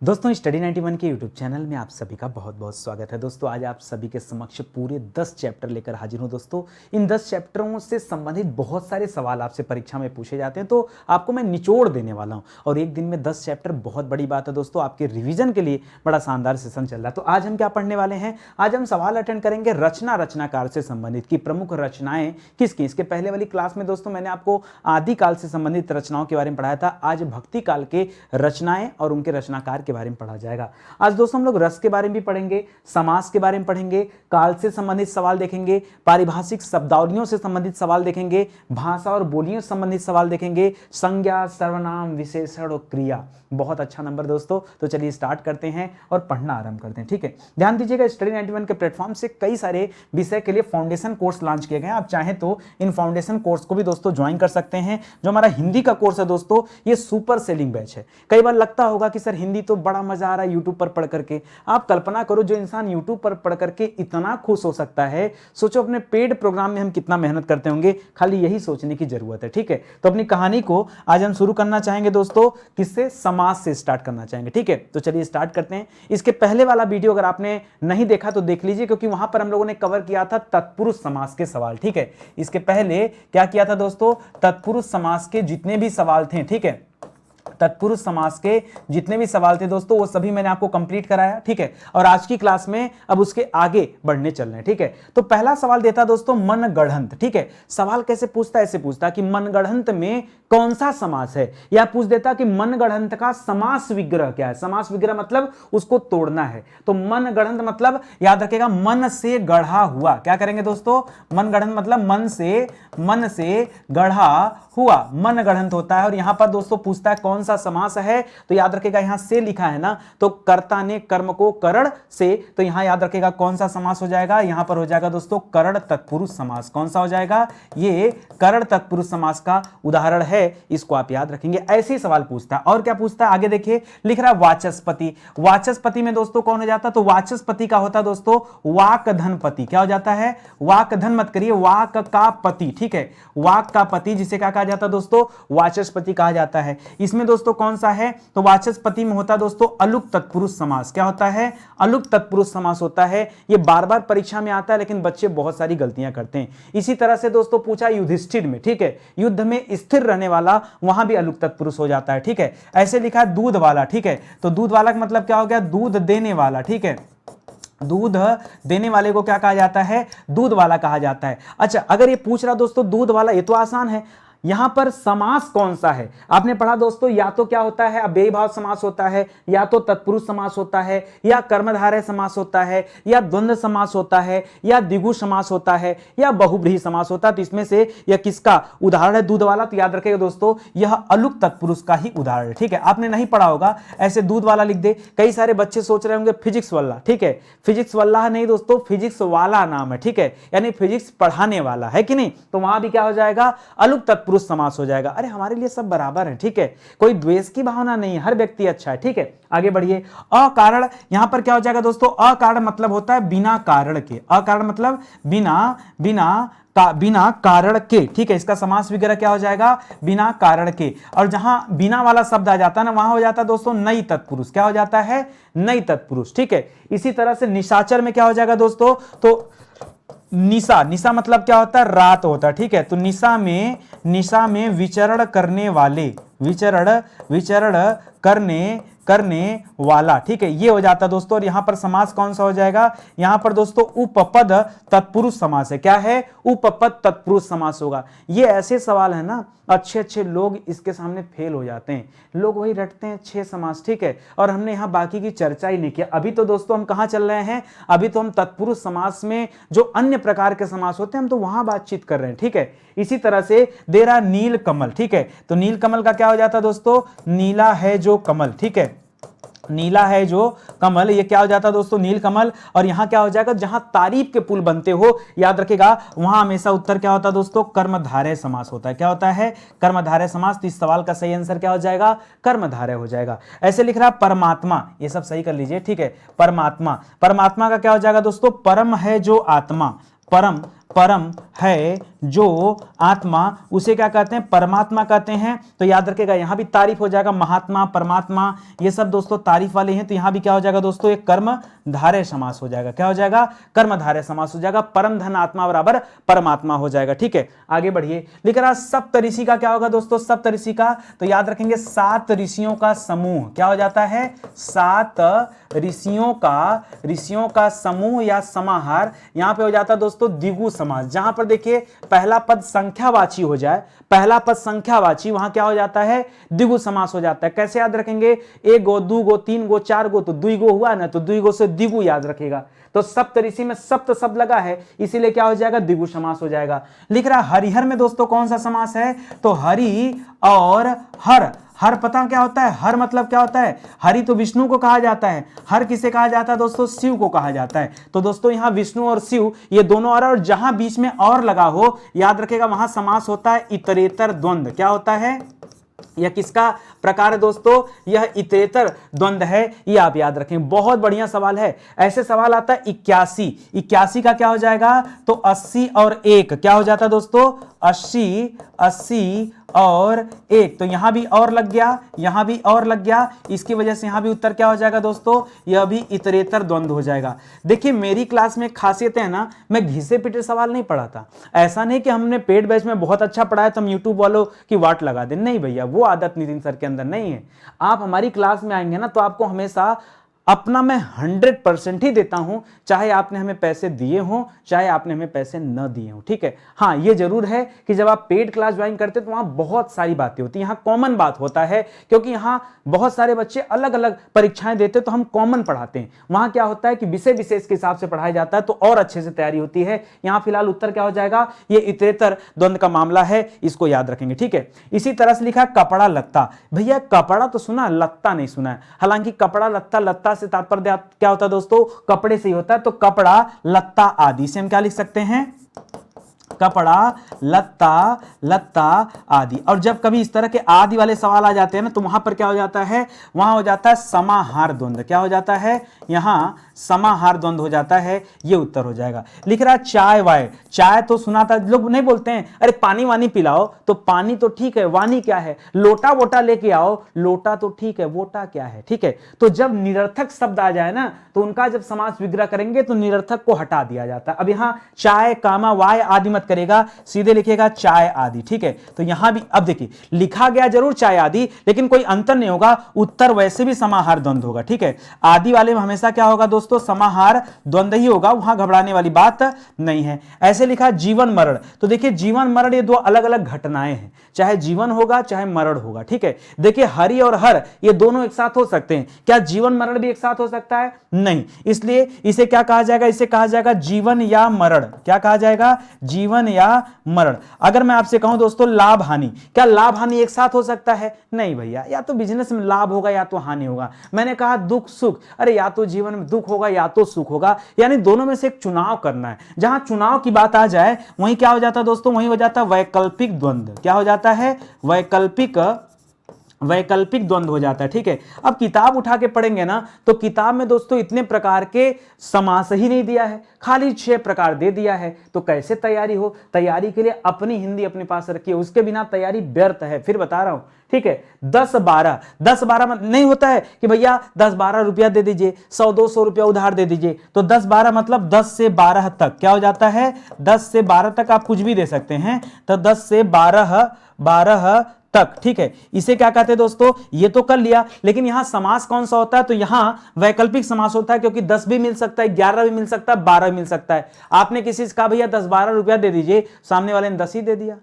दोस्तों स्टडी 91 के YouTube channel में आप सभी का बहुत बहुत स्वागत है। दोस्तों आज आप सभी के समक्ष पूरे 10 चैप्टर लेकर हाजिर हूं। दोस्तों इन 10 चैप्टरों से संबंधित बहुत सारे सवाल आपसे परीक्षा में पूछे जाते हैं, तो आपको मैं निचोड़ देने वाला हूं। और एक दिन में 10 चैप्टर बहुत बड़ी बात है दोस्तों, आपके रिविजन के लिए बड़ा शानदार सेशन चल रहा है। तो आज हम क्या पढ़ने वाले हैं, आज हम सवाल अटेंड करेंगे रचनाकार से संबंधित की प्रमुख रचनाएं किसकी। इसके पहले वाली क्लास में दोस्तों मैंने आपको आदिकाल से संबंधित रचनाओं के बारे में पढ़ाया था। आज भक्ति काल के रचनाएं और उनके रचनाकार के बारे में पढ़ा जाएगा। आज दोस्तों हम लोग रस के बारे में भी पढ़ेंगे, समास के बारे में पढ़ेंगे, काल से संबंधित सवाल देखेंगे, पारिभाषिक शब्दावलियों से संबंधित सवाल देखेंगे, भाषा और बोलियों से संबंधित सवाल देखेंगे, संज्ञा, सर्वनाम, विशेषण और क्रिया। बहुत अच्छा नंबर दोस्तों। तो चलिए स्टार्ट करते हैं और पढ़ना आरंभ करते हैं। ठीक है, ध्यान दीजिएगा स्टडी 91 के प्लेटफॉर्म से कई सारे विषय के लिए फाउंडेशन कोर्स लॉन्च किए गए हैं। आप चाहें तो इन फाउंडेशन कोर्स को भी दोस्तों ज्वाइन कर सकते हैं। जो हमारा हिंदी का कोर्स है दोस्तों, ये सुपर सेलिंग बैच है। कई बार लगता होगा कि सर हिंदी तो बड़ा मजा आ रहा है यूट्यूब पर पढ़ करके। आप कल्पना करो जो इंसान यूट्यूब पर पढ़ करके इतना खुश हो सकता है, सोचो अपने पेड प्रोग्राम में हम कितना मेहनत करते होंगे। खाली यही सोचने की जरूरत है। ठीक है, तो अपनी कहानी को आज हम शुरू करना चाहेंगे दोस्तों, किससे, समास से स्टार्ट करना चाहेंगे। ठीक है, तो चलिए स्टार्ट करते हैं। इसके पहले वाला वीडियो अगर आपने नहीं देखा तो देख लीजिए, क्योंकि वहां पर हम लोगों ने कवर किया था तत्पुरुष समास के सवाल। ठीक है, इसके पहले क्या किया था दोस्तों, तत्पुरुष समास के जितने भी सवाल थे, ठीक है, तत्पुरुष समास के जितने भी सवाल थे दोस्तों वो सभी मैंने आपको कंप्लीट कराया। ठीक है, और आज की क्लास में अब उसके आगे बढ़ने चल रहे हैं। ठीक है, तो पहला सवाल देता दोस्तों मनगढ़ंत। ठीक है, सवाल कैसे पूछता है, ऐसे पूछता कि मनगढ़ंत में कौन सा समास है, या पूछ देता कि मनगढ़ंत का समास विग्रह क्या है। समास विग्रह मतलब उसको तोड़ना है। तो मनगढ़ंत मतलब याद रखेगा मन से गढ़ा हुआ। क्या करेंगे दोस्तों, मनगढ़ंत मतलब मन से गढ़ा हुआ मनगढ़ंत होता है। और यहां पर दोस्तों पूछता है कौन सा समास है, तो याद रखेगा यहां से लिखा है ना, तो कर्ता ने कर्म को करण से, तो यहां याद रखेगा कौन सा समास हो जाएगा, यहां पर हो जाएगा दोस्तों करण तत्पुरुष समास। कौन सा हो जाएगा, ये करण तत्पुरुष समास का उदाहरण है, इसको आप याद रखेंगे। ऐसे ही सवाल पूछता है। और क्या पूछता है आगे देखिए, लिख रहा है वाचस्पति। वाचस्पति में दोस्तों कौन हो जाता, तो वाचस्पति का होता दोस्तों वाक धनपति। क्या हो जाता है, वाक धन मत करिए, वाक का पति। ठीक है, वाक का पति जिसे क्या कहा जाता है दोस्तों, वाचस्पति कहा जाता है। इसमें दोस्तों कौन सा है, तो वाचस्पति में होता दोस्तों अलुक तत्पुरुष समास। क्या होता है, अलुक तत्पुरुष समास होता है। ये बार बार परीक्षा में आता है, लेकिन बच्चे बहुत सारी गलतियां करते हैं। इसी तरह से दोस्तों पूछा युधिष्ठिर में। ठीक है, युद्ध में स्थिर रहने वाला, वहां भी अलुक तत्पुरुष हो जाता है। ठीक है, ऐसे लिखा है दूध वाला। ठीक है, तो दूध वाला का मतलब क्या हो गया, दूध देने वाला। ठीक है, दूध देने वाले को क्या कहा जाता है, दूध वाला कहा जाता है। अच्छा, अगर ये पूछ रहा दोस्तों दूध वाला, ये तो आसान है। यहां पर समास कौन सा है, आपने पढ़ा दोस्तों, या तो क्या होता है अव्ययी भाव समास होता है, या तो तत्पुरुष समास होता है, या कर्मधारय समास होता है, या द्वंद्व समास होता है, या द्विगु समास होता है, या बहुब्रीहि समास होता है। तो इसमें से यह किसका उदाहरण है, दूध वाला। तो याद रखिएगा दोस्तों यह अलुक तत्पुरुष का ही उदाहरण है। ठीक है, आपने नहीं पढ़ा होगा, ऐसे दूध वाला लिख दे। कई सारे बच्चे सोच रहे होंगे फिजिक्स वाला। ठीक है, फिजिक्स वाला नहीं दोस्तों, फिजिक्स वाला नाम है। ठीक है, यानी फिजिक्स पढ़ाने वाला है कि नहीं, तो वहां भी क्या हो जाएगा, अलुक तत्पुरुष समास हो जाएगा। अरे हमारे लिए सब बराबर है। ठीक है, कोई द्वेष की भावना नहीं है, हर व्यक्ति अच्छा है। ठीक है, आगे बढ़िए। अकारण, यहां पर क्या हो जाएगा दोस्तों, अकारण मतलब होता है बिना कारण के। अकारण मतलब बिना कारण के। ठीक है, इसका समास विग्रह क्या हो जाएगा, बिना कारण के। और जहां बिना वाला शब्द आ जाता है ना, वहां हो जाता है दोस्तों नई तत्पुरुष। क्या हो जाता है, नई तत्पुरुष। ठीक है, इसी तरह से निशाचर में क्या हो जाएगा दोस्तों, तो निशा मतलब क्या होता है, रात होता है। ठीक है, तो निशा में विचरण करने वाले, विचरण करने वाला। ठीक है, ये हो जाता है दोस्तों। और यहां पर समास कौन सा हो जाएगा, यहां पर दोस्तों उपपद तत्पुरुष समास है। क्या है, उपपद तत्पुरुष समास होगा। ये ऐसे सवाल है ना, अच्छे लोग इसके सामने फेल हो जाते हैं। लोग वही रटते हैं 6 समास। ठीक है, और हमने यहां बाकी की चर्चा ही नहीं किया। अभी तो दोस्तों हम कहां चल रहे हैं, अभी तो हम तत्पुरुष समास में जो अन्य प्रकार के समास होते हैं हम तो वहां बातचीत कर रहे हैं। ठीक है, इसी तरह से दे रहा नील कमल। ठीक है, तो नील कमल का क्या हो जाता है दोस्तों, नीला है जो कमल। ठीक है, नीला है जो कमल, ये क्या हो जाता है दोस्तों, नील कमल। और यहां क्या हो जाएगा, जहां तारीफ के पुल बनते हो, याद रखेगा वहां हमेशा उत्तर क्या होता है दोस्तों, कर्मधारय समास होता है। क्या होता है, कर्मधारय समास। तो इस सवाल का सही आंसर क्या हो जाएगा, कर्मधारय हो जाएगा। ऐसे लिख रहा परमात्मा, ये सब सही कर लीजिए। ठीक है, परमात्मा का क्या हो जाएगा दोस्तों, परम है जो आत्मा। परम परम है जो आत्मा, उसे क्या कहते हैं? परमात्मा कहते हैं। तो याद रखेगा यहां भी तारीफ हो जाएगा, महात्मा, परमात्मा, ये सब दोस्तों तारीफ वाले हैं। तो यहां भी क्या हो जाएगा दोस्तों? एक कर्मधारय समास हो जाएगा। क्या हो जाएगा? कर्मधारय समास हो जाएगा। परम धन आत्मा बराबर परमात्मा हो जाएगा। ठीक है, आगे बढ़िए। लिख रहा सप्तऋषि का क्या होगा दोस्तों? सप्तऋषि का तो याद रखेंगे 7 ऋषियों का समूह। क्या हो जाता है? 7 ऋषियों का समूह या समाहार। यहां पे हो जाता है दोस्तों द्विगु समास। जहां पर देखिए पहला पद संख्यावाची हो जाए, पहला पद संख्यावाची, वहां क्या हो जाता है? द्विगु समास हो जाता है। कैसे याद रखेंगे? एक गो, दो गो, तीन गो, चार गो, तो द्विगु हुआ ना, तो द्विगु से द्विगु याद रखेगा। तो सप्तऋषि में सप्त शब्द लगा है, इसीलिए क्या हो जाएगा? द्विगु समास हो जाएगा। लिख रहा हरिहर में दोस्तों कौन सा समास है? तो हरि और हर। हर पता क्या होता है? हर मतलब क्या होता है? हरि तो विष्णु को कहा जाता है, हर किसे कहा जाता है दोस्तों? शिव को कहा जाता है। तो दोस्तों यहां विष्णु और शिव ये दोनों और जहां बीच में और लगा हो, याद रखेगा वहां समास होता है इतरेतर द्वंद्व। क्या होता है? यह किसका प्रकार है दोस्तों? यह इतरेतर द्वंद्व है, ये आप याद रखें। बहुत बढ़िया सवाल है। ऐसे सवाल आता है 81। 81 का क्या हो जाएगा? तो 80 और 1 क्या हो जाता है दोस्तों? 80 और 1। तो यहां भी और लग गया, यहां भी और लग गया, इसकी वजह से यहां भी उत्तर क्या हो जाएगा दोस्तों? यह भी इतरेतर द्वंद्व हो जाएगा। देखिए मेरी क्लास में खासियत है ना, मैं घिसे पिटे सवाल नहीं पढ़ाता। ऐसा नहीं कि हमने पेड बैच में बहुत अच्छा पढ़ाया तो हम यूट्यूब वालों की वाट लगा दें, नहीं भैया, वो आदत नितिन सर के अंदर नहीं है। आप हमारी क्लास में आएंगे ना तो आपको हमेशा अपना मैं 100% ही देता हूं, चाहे आपने हमें पैसे दिए हों, चाहे आपने हमें पैसे न दिए हों। ठीक है, हाँ ये जरूर है कि जब आप पेड क्लास ज्वाइन करते हैं तो वहां बहुत सारी बातें होती हैं। यहां कॉमन बात होता है, क्योंकि यहां बहुत सारे बच्चे अलग अलग परीक्षाएं देते तो हम कॉमन पढ़ाते हैं। वहां क्या होता है कि विषय विशेष के हिसाब से पढ़ाया जाता है, तो और अच्छे से तैयारी होती है। यहां फिलहाल उत्तर क्या हो जाएगा? ये इतरेतर द्वंद्व का मामला है, इसको याद रखेंगे। ठीक है, इसी तरह से लिखा कपड़ा लत्ता। भैया कपड़ा तो सुना, लत्ता नहीं सुना है। हालांकि कपड़ा लत्ता, लत्ता से तात्पर्य क्या होता है दोस्तों? कपड़े से ही होता है। तो कपड़ा लत्ता आदि से हम क्या लिख सकते हैं? कपड़ा लत्ता आदि। और जब कभी इस तरह के आदि वाले सवाल आ जाते हैं ना, तो वहां पर क्या हो जाता है? वहां हो जाता है समाहार द्वंद्व। क्या हो जाता है? यहां समाहार द्वंद्व हो जाता है, ये उत्तर हो जाएगा। लिख रहा चाय वाय। चाय तो सुना था, लोग नहीं बोलते हैं अरे पानी वानी पिलाओ, तो पानी तो ठीक है, वानी क्या है? लोटा वोटा लेके आओ, लोटा तो ठीक है, वोटा क्या है? ठीक है, तो जब निरर्थक शब्द आ जाए ना, तो उनका जब समास विग्रह करेंगे तो निरर्थक को हटा दिया जाता है। अब यहां चाय कामा वाय आदि मत करेगा, सीधे लिखेगा चाय आदि। ठीक है, तो यहां भी अब देखिए लिखा गया जरूर चाय आदि, लेकिन कोई अंतर नहीं होगा, उत्तर वैसे भी समाहार द्वंद्व होगा। ठीक है, आदि वाले में हमेशा क्या होगा दोस्तों? समाहार द्वंद्व ही होगा, वहां घबराने वाली बात नहीं है। ऐसे लिखा जीवन मरण। तो देखिए जीवन मरण ये दो अलग अलग घटनाएं हैं, चाहे जीवन होगा चाहे मरण होगा। ठीक है, देखिए हरि और हर ये दोनों एक साथ हो सकते हैं, क्या जीवन मरण भी एक साथ हो सकता है? नहीं, इसलिए इसे क्या कहा जाएगा? इसे कहा जाएगा जीवन या मरण। क्या कहा जाएगा? जीवन या मरण। अगर मैं आपसे कहूं दोस्तों लाभ हानि, क्या लाभ हानि एक साथ हो सकता है? नहीं भैया, या तो बिजनेस में लाभ होगा या तो हानि होगा। मैंने कहा दुख सुख, अरे या तो जीवन में दुख होगा या तो सुख होगा, यानी दोनों में से एक चुनाव करना है। जहां चुनाव की बात आ जाए वहीं क्या हो जाता है दोस्तों? वहीं हो जाता है वैकल्पिक द्वंद्व। क्या हो जाता है? वैकल्पिक द्वंद्व हो जाता है। ठीक है, अब किताब उठा के पढ़ेंगे ना, तो किताब में दोस्तों इतने प्रकार के समास ही नहीं दिया है, खाली 6 प्रकार दे दिया है। तो कैसे तैयारी हो? तैयारी के लिए अपनी हिंदी अपने पास रखिए, उसके बिना तैयारी व्यर्थ है, फिर बता रहा हूं। ठीक है, 10-12 नहीं होता है कि भैया 10-12 रुपया दे दीजिए, 100-200 रुपया उधार दे दीजिए। तो 10-12 मतलब 10 से 12 तक क्या हो जाता है? 10 से 12 तक आप कुछ भी दे सकते हैं, तो 10 से 12 तक। ठीक है, इसे क्या कहते हैं दोस्तों? ये तो कर लिया, लेकिन यहां समास कौन सा होता है? तो यहां वैकल्पिक समास होता है, क्योंकि 10 भी मिल सकता है, 11 भी मिल सकता है, 12 भी मिल सकता है। आपने किसी से कहा भैया 10-12 रुपया दे दीजिए, सामने वाले ने 10 ही दे दिया,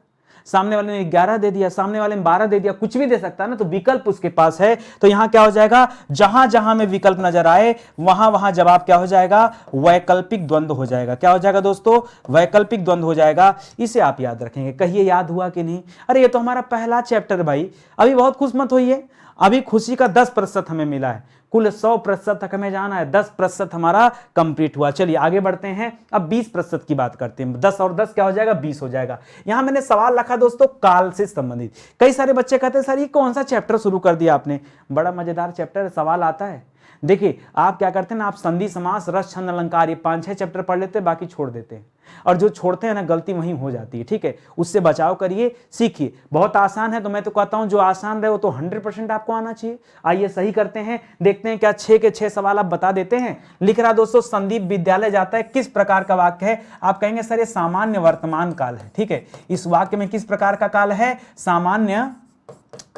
सामने वाले ने 11 दे दिया, सामने वाले ने 12 दे दिया, कुछ भी दे सकता है ना, तो विकल्प उसके पास है। तो यहां क्या हो जाएगा? जहां जहां में विकल्प नजर आए वहां वहां जवाब क्या हो जाएगा? वैकल्पिक द्वंद्व हो जाएगा। क्या हो जाएगा दोस्तों? वैकल्पिक द्वंद्व हो जाएगा। इसे आप याद रखेंगे। कहिए याद हुआ कि नहीं? अरे ये तो हमारा पहला चैप्टर भाई, अभी बहुत खुश मत होइए, अभी खुशी का 10% हमें मिला है, कुल 100% तक हमें जाना है, 10% हमारा कंप्लीट हुआ। चलिए आगे बढ़ते हैं, अब 20% की बात करते हैं। 10 और 10 क्या हो जाएगा? 20 हो जाएगा। यहां मैंने सवाल रखा दोस्तों काल से संबंधित। कई सारे बच्चे कहते हैं सर ये कौन सा चैप्टर शुरू कर दिया आपने? बड़ा मजेदार चैप्टर है, सवाल आता है। देखिए आप क्या करते हैं ना, आप संधि समास, रस, छंद, अलंकार, ये 5-6 चैप्टर पढ़ लेते हैं, बाकी छोड़ देते हैं। और जो छोड़ते हैं ना गलती वहीं हो जाती है, ठीक है। उससे बचाव करिए, सीखिए। बहुत आसान है तो मैं तो कहता हूं जो आसान रहे वो तो 100% आपको आना चाहिए। आइए सही करते हैं, देखते हैं क्या 6 के 6 सवाल आप बता देते हैं। लिख रहा दोस्तों, संदीप विद्यालय जाता है, किस प्रकार का वाक्य है? आप कहेंगे सर ये सामान्य वर्तमान काल है, ठीक है। इस वाक्य में किस प्रकार का काल है?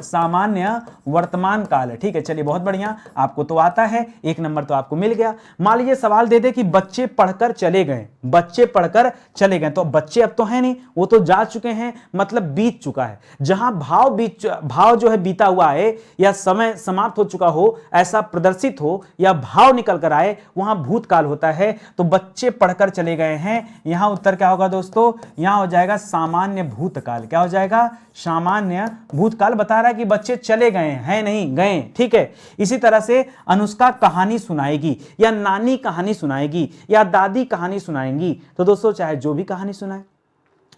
सामान्य वर्तमान काल है, ठीक है। चलिए बहुत बढ़िया, आपको तो आता है, 1 नंबर तो आपको मिल गया। मान लीजिए सवाल दे दे कि बच्चे पढ़कर चले गए, बच्चे पढ़कर चले गए, तो बच्चे अब तो है नहीं, वो तो जा चुके हैं, मतलब बीत चुका है। जहां भाव जो है बीता हुआ है या समय समाप्त हो चुका हो ऐसा प्रदर्शित हो या भाव निकल कर आए, वहां भूतकाल होता है। तो बच्चे पढ़कर चले गए हैं, यहां उत्तर क्या होगा दोस्तों? यहां हो जाएगा सामान्य भूतकाल। क्या हो जाएगा? सामान्य भूतकाल। बता रहा है कि बच्चे चले गए हैं, नहीं गए, ठीक है। इसी तरह से अनुष्का कहानी सुनाएगी या नानी कहानी सुनाएगी या दादी कहानी सुनाएंगी। तो दोस्तों चाहे जो भी कहानी सुनाए,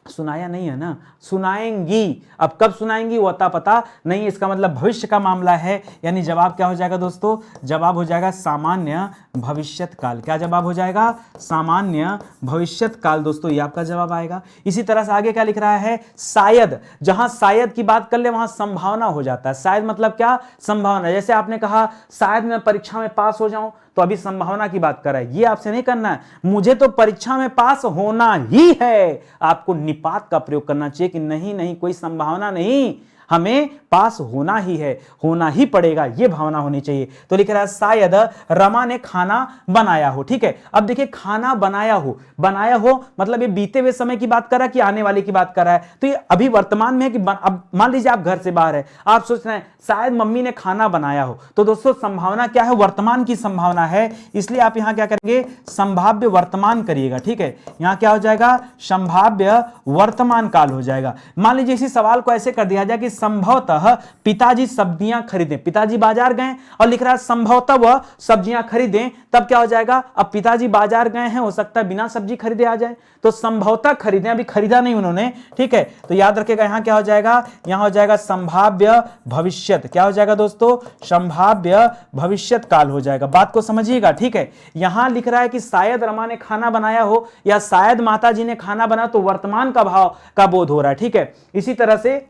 सुनाया नहीं है ना, सुनाएंगी। अब कब सुनाएंगी वो अता पता नहीं, इसका मतलब भविष्य का मामला है। यानी जवाब क्या हो जाएगा दोस्तों? जवाब हो जाएगा सामान्य भविष्यत काल। क्या जवाब हो जाएगा? सामान्य भविष्यत काल। दोस्तों ये आपका जवाब आएगा। इसी तरह से आगे क्या लिख रहा है? शायद। जहां शायद की बात कर ले वहां संभावना हो जाता है। शायद मतलब क्या? संभावना। जैसे आपने कहा शायद मैं परीक्षा में पास हो जाऊं, तो अभी संभावना की बात कर रहा है, ये आपसे नहीं करना है। मुझे तो परीक्षा में पास होना ही है। आपको निपात का प्रयोग करना चाहिए कि नहीं नहीं कोई संभावना नहीं, हमें पास होना ही है, होना ही पड़ेगा, यह भावना होनी चाहिए। तो लिख रहा है शायद रमा ने खाना बनाया हो, ठीक है। अब देखिए खाना बनाया हो मतलब ये बीते हुए समय की बात कर रहा है कि आने वाले की बात कर रहा है? तो ये अभी वर्तमान में है कि अब मान लीजिए आप घर से बाहर है, आप सोच रहे हैं शायद मम्मी ने खाना बनाया हो, तो दोस्तों संभावना क्या है? वर्तमान की संभावना है, इसलिए आप यहां क्या करेंगे? संभाव्य वर्तमान करिएगा, ठीक है। यहां क्या हो जाएगा? संभाव्य वर्तमान काल हो जाएगा। मान लीजिए इसी सवाल को ऐसे कर दिया जाए कि संभवतः पिताजी सब्जियां खरीदें, पिताजी बाजार गए और लिख रहा है संभवतः वह सब्जियां खरीदें, तब क्या हो जाएगा? अब पिताजी बाजार गए हैं, हो सकता है बिना सब्जी खरीदे आ जाए, तो संभवतः खरीदें, अभी खरीदा नहीं उन्होंने, ठीक है। तो याद रखिएगा यहां क्या हो जाएगा? यहां हो जाएगा संभाव्य भविष्यत। क्या हो जाएगा दोस्तों? संभाव्य भविष्यत काल हो जाएगा। बात को समझिएगा, ठीक है। यहां लिख रहा है कि शायद रमा ने खाना बनाया हो या शायद माताजी ने खाना बनाया, तो वर्तमान का भाव का बोध हो रहा है, ठीक है। इसी तरह से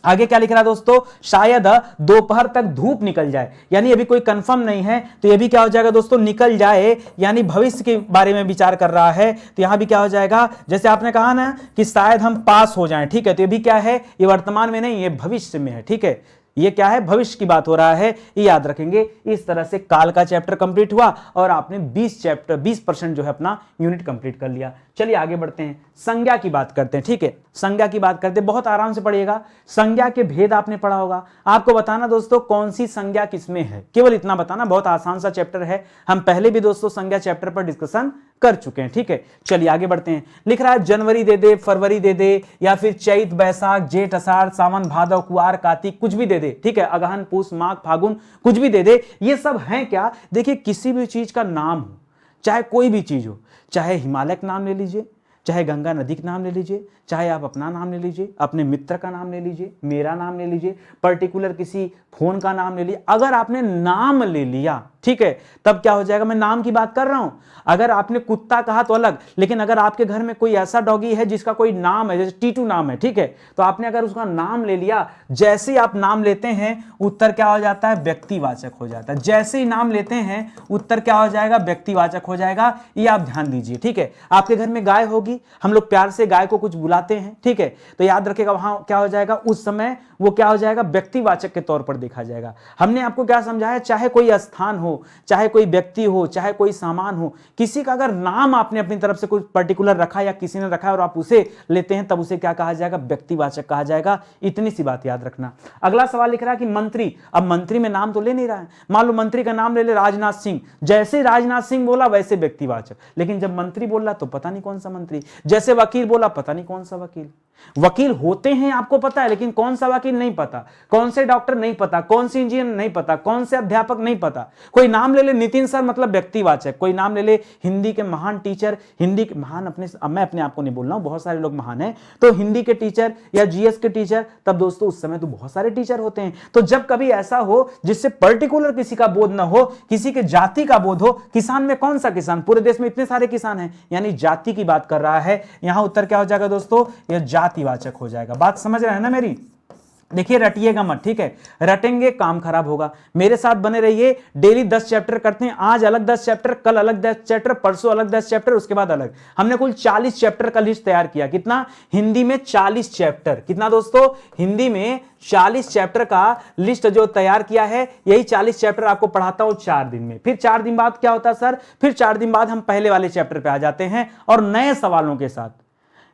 आगे क्या लिख रहा है दोस्तों? शायद दोपहर तक धूप निकल जाए, यानी अभी कोई कंफर्म नहीं है, तो ये भी क्या हो जाएगा दोस्तों? निकल जाए, यानी भविष्य के बारे में विचार कर रहा है। तो यहां भी क्या हो जाएगा? जैसे आपने कहा ना कि शायद हम पास हो जाएं, ठीक है, तो ये भी क्या है? ये वर्तमान में नहीं, ये भविष्य में है, ठीक है। ये क्या है? भविष्य की बात हो रहा है, ये याद रखेंगे। इस तरह से काल का चैप्टर कंप्लीट हुआ और आपने 20% जो है अपना यूनिट कंप्लीट कर लिया। चलिए आगे बढ़ते हैं, संज्ञा की बात करते हैं, ठीक है। संज्ञा की बात करते हैं, बहुत आराम से पढ़िएगा। संज्ञा के भेद आपने पढ़ा होगा, आपको बताना दोस्तों कौन सी संज्ञा किसमें है, केवल इतना बताना। बहुत आसान सा चैप्टर है, हम पहले भी दोस्तों संज्ञा चैप्टर पर डिस्कशन कर चुके हैं, ठीक है। चलिए आगे बढ़ते हैं। लिख रहा है जनवरी दे दे, फरवरी दे दे, या फिर चैत बैसाख जेठ अषाढ़ सावन भादव कुआर कार्तिक, कुछ भी दे दे, ठीक है। अगहन पूस माघ फागुन, कुछ भी दे दे। ये सब हैं क्या? देखिए किसी भी चीज का नाम हो, चाहे कोई भी चीज हो, चाहे हिमालय का नाम ले लीजिए, चाहे गंगा नदी का नाम ले लीजिए, चाहे आप अपना नाम ले लीजिए, अपने मित्र का नाम ले लीजिए, मेरा नाम ले लीजिए, पर्टिकुलर किसी फोन का नाम ले लीजिए। अगर आपने नाम ले लिया, ठीक है, तब क्या हो जाएगा? मैं नाम की बात कर रहा हूं। अगर आपने कुत्ता कहा तो अलग, लेकिन अगर आपके घर में कोई ऐसा डॉगी है जिसका कोई नाम है, जैसे टीटू नाम है, ठीक है, तो आपने अगर उसका नाम ले लिया, जैसे ही आप नाम लेते हैं उत्तर क्या हो जाता है? व्यक्तिवाचक हो जाता है। जैसे ही नाम लेते हैं उत्तर क्या हो जाएगा? व्यक्तिवाचक हो जाएगा। ये आप ध्यान दीजिए, ठीक है। आपके घर में गाय होगी, हम लोग प्यार से गाय को कुछ बुलाते हैं, ठीक है, तो याद रखिएगा वहां क्या हो जाएगा? उस समय वो क्या हो जाएगा? व्यक्तिवाचक के तौर पर देखा जाएगा। हमने आपको क्या समझाया? चाहे कोई स्थान हो, चाहे कोई व्यक्ति हो, चाहे कोई सामान हो, किसी का अगर नाम आपने अपनी तरफ से कुछ पर्टिकुलर रखा या किसी ने रखा और आप उसे लेते हैं, तब उसे क्या कहा जाएगा? व्यक्तिवाचक कहा जाएगा। इतनी सी बात याद रखना। अगला सवाल लिख रहा है कि मंत्री, अब मंत्री में नाम तो ले नहीं रहा है, मान लो मंत्री का नाम ले ले राजनाथ सिंह, जैसे राजनाथ सिंह बोला वैसे व्यक्तिवाचक, लेकिन जब मंत्री बोला तो पता नहीं कौन सा मंत्री, जैसे वकील बोला पता नहीं कौन सा वकील। वकील होते हैं आपको पता है, लेकिन कौन सा वकील नहीं पता, कौन से डॉक्टर नहीं पता, कौन सी इंजीनियर नहीं पता, कौन से अध्यापक नहीं पता। कोई नाम ले ले, नितिन सर मतलब व्यक्तिवाचक, कोई नाम ले ले हिंदी के महान टीचर, हिंदी के महान, मैं अपने आप को नहीं बोल रहा हूं, बहुत सारे लोग महान हैं, तो हिंदी के टीचर या जीएस के टीचर, तब दोस्तों उस समय तो बहुत सारे टीचर होते हैं। तो जब कभी ऐसा हो जिससे पर्टिकुलर किसी का बोध ना हो, किसी के जाति का बोध हो, किसान में कौन सा किसान, पूरे देश में इतने सारे किसान हैं, यानी जाति की बात कर रहा है, यहां उत्तर क्या हो जाएगा दोस्तों, यह जातिवाचक हो जाएगा। बात समझ रहे हैं ना मेरी? देखिए रटिएगा मत, ठीक है, रटेंगे काम खराब होगा। मेरे साथ बने रहिए, डेली 10 चैप्टर करते हैं, आज अलग 10 चैप्टर, कल अलग 10 चैप्टर, परसों अलग 10 चैप्टर, उसके बाद अलग। हमने कुल 40 चैप्टर का लिस्ट तैयार किया। कितना? हिंदी में 40 चैप्टर। कितना दोस्तों? हिंदी में 40 चैप्टर का लिस्ट जो तैयार किया है, यही 40 चैप्टर आपको पढ़ाता हूं 4 दिन में। फिर 4 दिन बाद क्या होता है सर? फिर 4 दिन बाद हम पहले वाले चैप्टर पे आ जाते हैं और नए सवालों के साथ।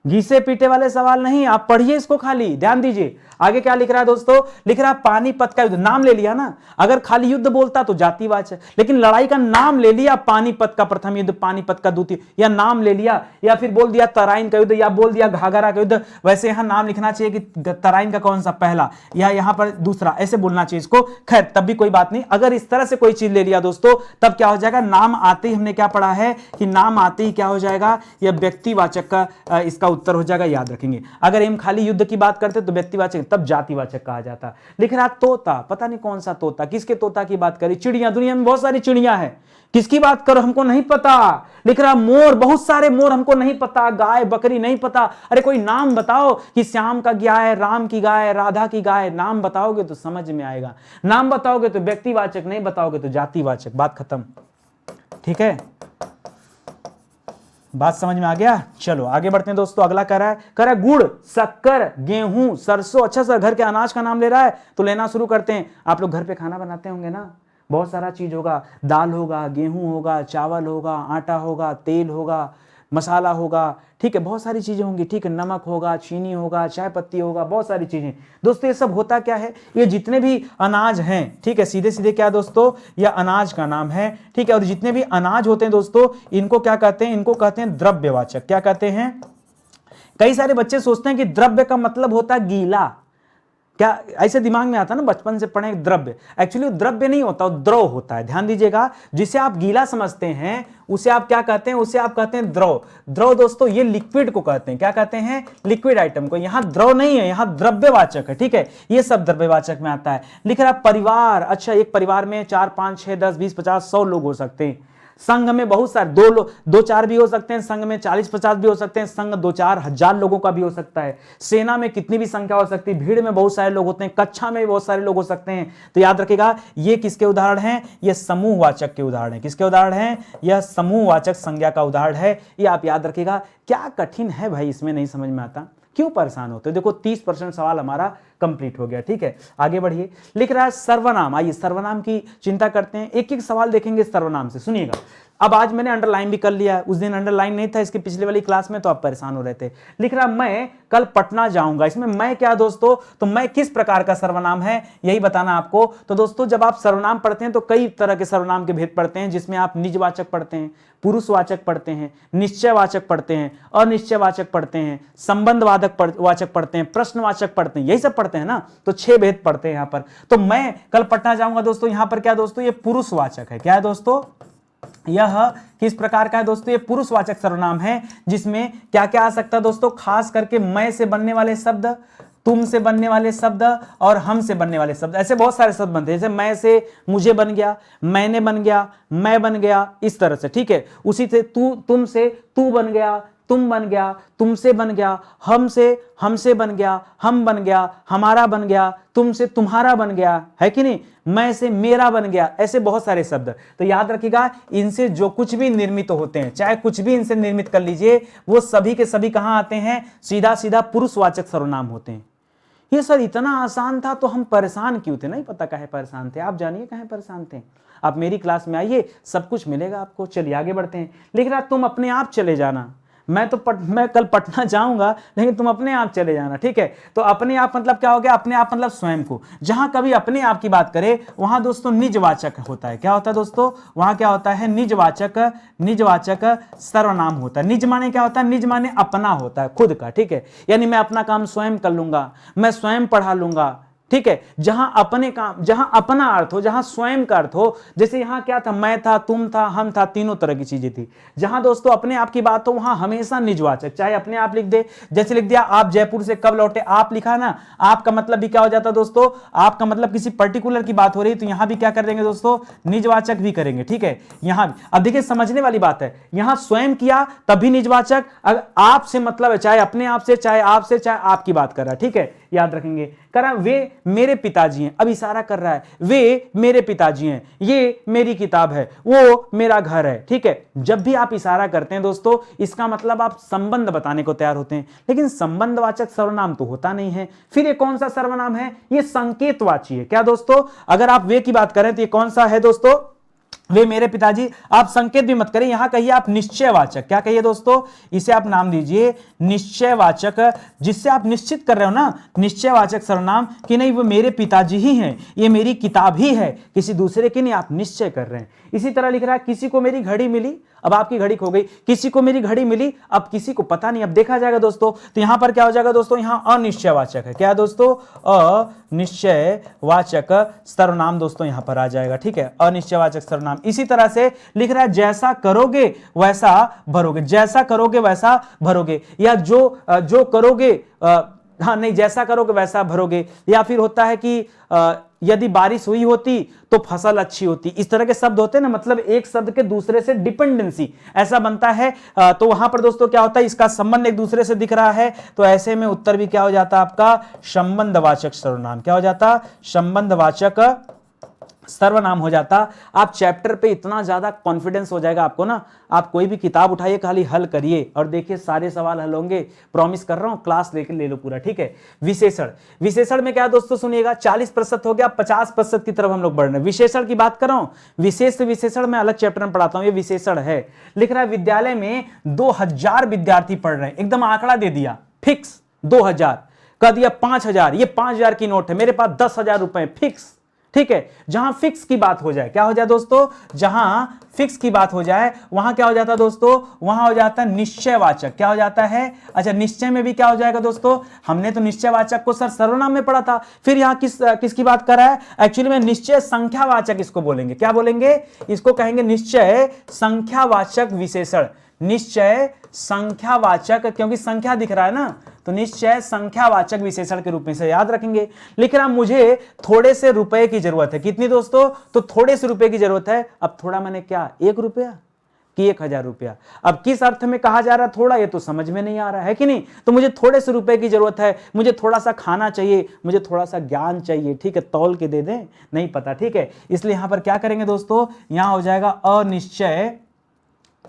घिसे पीटे वाले सवाल नहीं, आप पढ़िए इसको, खाली ध्यान दीजिए। आगे क्या लिख रहा है दोस्तों? लिख रहा है पानीपत का युद्ध, नाम ले लिया ना। अगर खाली युद्ध बोलता तो जातिवाचक, लेकिन लड़ाई का नाम ले लिया, पानीपत का प्रथम युद्ध, पानीपत का द्वितीय, या नाम ले लिया, या फिर बोल दिया तराइन का युद्ध, या बोल दिया घाघरा का युद्ध। वैसे यहां नाम लिखना चाहिए कि तराइन का कौन सा पहला, या यहां पर दूसरा, ऐसे बोलना चाहिए इसको। खैर तब भी कोई बात नहीं। अगर इस तरह से कोई चीज ले लिया दोस्तों, तब क्या हो जाएगा? नाम आते ही हमने क्या पढ़ा है कि नाम आते ही क्या हो जाएगा? यह व्यक्तिवाचक का इसका उत्तर हो जाएगा, याद रखेंगे। अगर हम खाली युद्ध की बात करते तो व्यक्तिवाचक, तब जातिवाचक कहा जाता। लिख रहा तोता, पता नहीं कौन सा तोता, किसके तोता की बात करी? चिड़िया, दुनिया में बहुत सारी चिड़िया है, किसकी बात करो हमको नहीं पता। लिख रहा मोर, बहुत सारे मोर हमको नहीं पता, गाय बकरी नहीं पता। अरे कोई नाम बताओ कि श्याम का गाय, राम की गाय, राधा की गाय, नाम बताओगे तो समझ में आएगा। नाम बताओगे तो व्यक्तिवाचक, नहीं बताओगे तो जातिवाचक। बात खत्म, ठीक है? बात समझ में आ गया? चलो आगे बढ़ते हैं दोस्तों। अगला कह रहा है गुड़, शक्कर, गेहूं, सरसों। अच्छा सर, घर के अनाज का नाम ले रहा है, तो लेना शुरू करते हैं। आप लोग घर पे खाना बनाते होंगे ना, बहुत सारा चीज होगा, दाल होगा, गेहूं होगा, चावल होगा, आटा होगा, तेल होगा, मसाला होगा, ठीक है, बहुत सारी चीजें होंगी, ठीक है, नमक होगा, चीनी होगा, चाय पत्ती होगा, बहुत सारी चीजें। दोस्तों ये सब होता क्या है? ये जितने भी अनाज हैं, ठीक है, सीधे सीधे क्या दोस्तों, यह अनाज का नाम है, ठीक है। और जितने भी अनाज होते हैं दोस्तों, इनको क्या कहते हैं? इनको कहते हैं द्रव्यवाचक। क्या कहते हैं? कई सारे बच्चे सोचते हैं कि द्रव्य का मतलब होता है गीला, क्या ऐसे दिमाग में आता है ना, बचपन से पढ़े द्रव्य। एक्चुअली द्रव्य नहीं होता, द्रव होता है। ध्यान दीजिएगा, जिसे आप गीला समझते हैं उसे आप क्या कहते हैं? उसे आप कहते हैं द्रव। द्रव दोस्तों ये लिक्विड को कहते हैं। क्या कहते हैं? लिक्विड आइटम को। यहां द्रव नहीं है, यहां द्रव्यवाचक है, ठीक है, ये सब द्रव्यवाचक में आता है। लिख रहा परिवार। अच्छा, एक परिवार में 4 5 6 10 20 50 100 लोग हो सकते हैं। संघ में बहुत सारे, 2 4 भी हो सकते हैं, संघ में 40 50 भी हो सकते हैं, संघ 2 4 हजार लोगों का भी हो सकता है। सेना में कितनी भी संख्या हो सकती है, भीड़ में बहुत सारे लोग होते हैं, कक्षा में बहुत सारे लोग हो सकते हैं। तो याद रखिएगा, ये किसके उदाहरण हैं? ये समूहवाचक के उदाहरण है। किसके उदाहरण हैं? यह समूहवाचक संज्ञा का उदाहरण है। ये आप याद रखिएगा। क्या कठिन है भाई, इसमें नहीं समझ में आता, क्यों परेशान होते हो? देखो 30% सवाल हमारा कंप्लीट हो गया, ठीक है। आगे बढ़िए। लिख रहा है सर्वनाम। आइए सर्वनाम की चिंता करते हैं, एक एक सवाल देखेंगे सर्वनाम से। सुनिएगा, अब आज मैंने अंडरलाइन भी कर लिया, उस दिन अंडरलाइन नहीं था इसके पिछले वाली क्लास में, तो आप परेशान हो रहे थे। लिख रहा मैं कल पटना जाऊंगा। इसमें मैं क्या दोस्तों? तो मैं किस प्रकार का सर्वनाम है, यही बताना आपको। तो दोस्तों जब आप सर्वनाम पढ़ते हैं तो कई तरह के सर्वनाम के भेद पढ़ते हैं, जिसमें आप निजवाचक पढ़ते हैं, पुरुषवाचक पढ़ते हैं, निश्चयवाचक पढ़ते हैं, अनिश्चयवाचक पढ़ते हैं, संबंधवाचक वाचक पढ़ते हैं, प्रश्नवाचक पढ़ते हैं, यही सब पढ़ते हैं ना। तो 6 भेद पढ़ते हैं यहां पर। तो मैं कल पटना जाऊंगा दोस्तों, यहां पर क्या दोस्तों? ये पुरुषवाचक है। क्या है दोस्तों? यह किस प्रकार का है दोस्तों? ये पुरुषवाचक सर्वनाम है, जिसमें क्या क्या आ सकता है दोस्तों? खास करके मैं से बनने वाले शब्द, तुम से बनने वाले शब्द और हम से बनने वाले शब्द, ऐसे बहुत सारे शब्द बनते हैं। जैसे मैं से मुझे बन गया, मैंने बन गया, मैं बन गया, इस तरह से, ठीक है। उसी से तुम से तू बन गया, तुम बन गया, तुमसे बन गया, हमसे बन गया, हम बन गया, हमारा बन गया, तुमसे तुम्हारा बन गया, है कि नहीं। मैं से मेरा बन गया, ऐसे बहुत सारे शब्द। तो याद रखिएगा, इनसे जो कुछ भी निर्मित होते हैं, चाहे कुछ भी इनसे निर्मित कर लीजिए, वो सभी के सभी कहां आते हैं? सीधा सीधा पुरुषवाचक सर्वनाम होते हैं। ये सर इतना आसान था तो हम परेशान क्यों थे? नहीं पता काहे परेशान थे, आप जानिए काहे परेशान थे। आप मेरी क्लास में आइए, सब कुछ मिलेगा आपको। चलिए आगे बढ़ते हैं। लिख रहा तुम अपने आप चले जाना, मैं कल पटना जाऊंगा लेकिन तुम अपने आप चले जाना, ठीक है। तो अपने आप मतलब क्या हो गया, अपने आप मतलब स्वयं को। जहां कभी अपने आप की बात करें वहां दोस्तों निजवाचक होता है। क्या होता है दोस्तों, वहां क्या होता है, निजवाचक, निजवाचक सर्वनाम होता है। निज माने क्या होता है, निज माने अपना होता है, खुद का, ठीक है। यानी मैं अपना काम स्वयं कर लूंगा, मैं स्वयं पढ़ा लूंगा, ठीक है। जहां अपने काम, जहां अपना अर्थ हो, जहां स्वयं का अर्थ हो, जैसे यहां क्या था, मैं था, तुम था, हम था, तीनों तरह की चीजें थी। जहां दोस्तों अपने आप की बात हो वहां हमेशा निजवाचक, चाहे अपने आप लिख दे, जैसे लिख दिया आप जयपुर से कब लौटे, आप लिखा ना, आपका मतलब भी क्या हो जाता दोस्तों, आपका मतलब किसी पर्टिकुलर की बात हो रही है, तो यहां भी क्या कर देंगे दोस्तों, निजवाचक भी करेंगे, ठीक है। यहां अब देखिए समझने वाली बात है, यहां स्वयं किया तभी निजवाचक, अगर आपसे मतलब है, चाहे अपने आप से, चाहे आपसे, चाहे आपकी बात कर रहा है, ठीक है, याद रखेंगे। कह रहा वे मेरे पिताजी हैं, अब इशारा कर रहा है, वे मेरे पिताजी हैं, ये मेरी किताब है, वो मेरा घर है, ठीक है। जब भी आप इशारा करते हैं दोस्तों, इसका मतलब आप संबंध बताने को तैयार होते हैं, लेकिन संबंधवाचक सर्वनाम तो होता नहीं है। फिर ये कौन सा सर्वनाम है, ये संकेतवाची है। क्या दोस्तों, अगर आप वे की बात करें तो ये कौन सा है दोस्तों, वे मेरे पिताजी। आप संकेत भी मत करें, यहां कहिए आप निश्चयवाचक। क्या कहिए दोस्तों, इसे आप नाम दीजिए निश्चयवाचक, जिससे आप निश्चित कर रहे हो ना, निश्चयवाचक सर्वनाम कि नहीं वो मेरे पिताजी ही हैं, ये मेरी किताब ही है, किसी दूसरे की नहीं, आप निश्चय कर रहे हैं। इसी तरह लिख रहा है किसी को मेरी घड़ी मिली, अब आपकी घड़ी खो गई, किसी को मेरी घड़ी मिली, अब किसी को पता नहीं, अब देखा जाएगा दोस्तों। तो यहां पर क्या हो जाएगा दोस्तों, यहां अनिश्चयवाचक है। क्या दोस्तों, अनिश्चयवाचक सर्वनाम दोस्तों यहां पर आ जाएगा, ठीक है, अनिश्चयवाचक सर्वनाम। इसी तरह से लिख रहा है जैसा करोगे वैसा भरोगे, जैसा करोगे वैसा भरोगे, या जो करोगे, हाँ नहीं, जैसा करोगे वैसा भरोगे, या फिर होता है कि यदि बारिश हुई होती तो फसल अच्छी होती। इस तरह के शब्द होते हैं ना, मतलब एक शब्द के दूसरे से डिपेंडेंसी ऐसा बनता है। तो वहां पर दोस्तों क्या होता है, इसका संबंध एक दूसरे से दिख रहा है, तो ऐसे में उत्तर भी क्या हो जाता है आपका, संबंधवाचक सर्वनाम। क्या हो जाता, संबंधवाचक सर्वनाम हो जाता। आप चैप्टर पे इतना ज्यादा कॉन्फिडेंस हो जाएगा आपको ना, आप कोई भी किताब उठाइए, खाली हल करिए और देखिए सारे सवाल हल होंगे, प्रॉमिस कर रहा हूं। क्लास लेके ले लो पूरा, ठीक है। विशेषण, विशेषण में क्या दोस्तों सुनिएगा, 40% हो गया, 50% की तरफ हम लोग बढ़ रहे हैं। विशेषण की बात कर रहा हूं, विशेष विशेषण में अलग चैप्टर में पढ़ाता हूं, ये विशेषण है। लिख रहा है विद्यालय में 2000 विद्यार्थी पढ़ रहे हैं, एकदम आंकड़ा दे दिया, फिक्स 2000, कह दिया 5000, ये 5000 की नोट है, मेरे पास 10,000 रुपए फिक्स, ठीक है। जहां फिक्स की बात हो जाए, क्या हो जाए दोस्तों, जहां फिक्स की बात हो जाए वहां क्या हो जाता है दोस्तों, वहां हो जाता है निश्चयवाचक। क्या हो जाता है, अच्छा निश्चय में भी क्या हो जाएगा दोस्तों, हमने तो निश्चयवाचक को सर सर्वनाम में पढ़ा था, फिर यहां किसकी बात कर रहा है, एक्चुअली में निश्चय संख्यावाचक इसको बोलेंगे। क्या बोलेंगे, इसको कहेंगे निश्चय संख्यावाचक विशेषण, निश्चय संख्यावाचक, क्योंकि संख्या दिख रहा है ना, तो निश्चय संख्यावाचक विशेषण के रूप में से याद रखेंगे। लिख रहा मुझे थोड़े से रुपए की जरूरत है, कितनी दोस्तों, तो थोड़े से रुपए की जरूरत है। अब थोड़ा मैंने क्या, 1 रुपया कि 1000 रुपया, अब किस अर्थ में कहा जा रहा है थोड़ा, ये तो समझ में नहीं आ रहा है कि नहीं। तो मुझे थोड़े से रुपए की जरूरत है, मुझे थोड़ा सा खाना चाहिए, मुझे थोड़ा सा ज्ञान चाहिए, ठीक है, तौल के दे दें, नहीं पता, ठीक है। इसलिए यहां पर क्या करेंगे दोस्तों, यहां हो जाएगा अनिश्चय,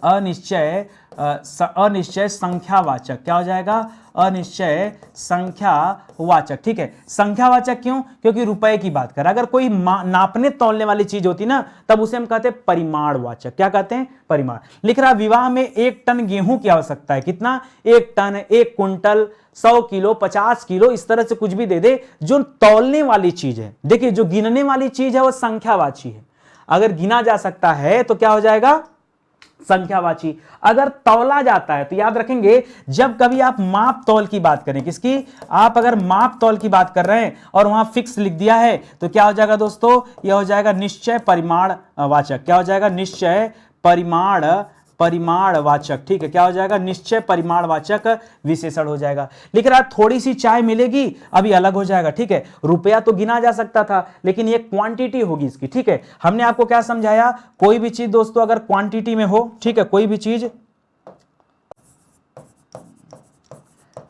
अनिश्चय अनिश्चय संख्यावाचक। क्या हो जाएगा, अनिश्चय संख्यावाचक, ठीक है। संख्यावाचक क्यों, क्योंकि रुपए की बात कर, अगर कोई नापने तौलने वाली चीज होती ना, तब उसे हम कहते हैं परिमाणवाचक। क्या कहते हैं, परिमाण। लिख रहा विवाह में 1 टन गेहूं की आवश्यकता है, कितना, 1 टन, 1 कुंटल, 100 किलो, 50 किलो, इस तरह से कुछ भी दे दे जो तौलने वाली चीज है। देखिए जो गिनने वाली चीज है वो संख्यावाची है, अगर गिना जा सकता है तो क्या हो जाएगा, संख्यावाची। अगर तौला जाता है तो याद रखेंगे, जब कभी आप माप तौल की बात करें, किसकी, आप अगर माप तौल की बात कर रहे हैं और वहां फिक्स लिख दिया है, तो क्या हो जाएगा दोस्तों, यह हो जाएगा निश्चय परिमाणवाचक। क्या हो जाएगा, निश्चय परिमाणवाचक, ठीक है। क्या हो जाएगा, निश्चय परिमाणवाचक विशेषण हो जाएगा। लिख रहा है थोड़ी सी चाय मिलेगी, अभी अलग हो जाएगा, ठीक है। रुपया तो गिना जा सकता था, लेकिन ये क्वांटिटी होगी इसकी, ठीक है। हमने आपको क्या समझाया, कोई भी चीज दोस्तों अगर क्वांटिटी में हो, ठीक है, कोई भी चीज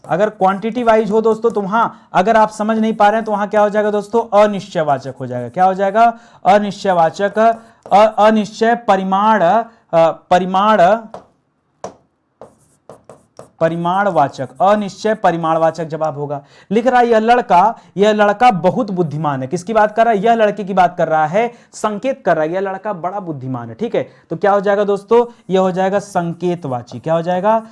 अगर क्वांटिटी वाइज हो दोस्तों, तो वहां अगर आप समझ नहीं पा रहे हैं तो वहां क्या हो जाएगा दोस्तों, अनिश्चयवाचक हो जाएगा। क्या हो जाएगा, अनिश्चयवाचक, अनिश्चय परिमाणवाचक, अनिश्चय परिमाणवाचक जवाब होगा। लिख रहा है यह लड़का बहुत बुद्धिमान है। किसकी बात कर रहा है? यह लड़के की बात कर रहा है, संकेत कर रहा है यह लड़का बड़ा बुद्धिमान है। ठीक है, तो क्या हो जाएगा दोस्तों? यह हो जाएगा संकेतवाची। क्या हो जाएगा?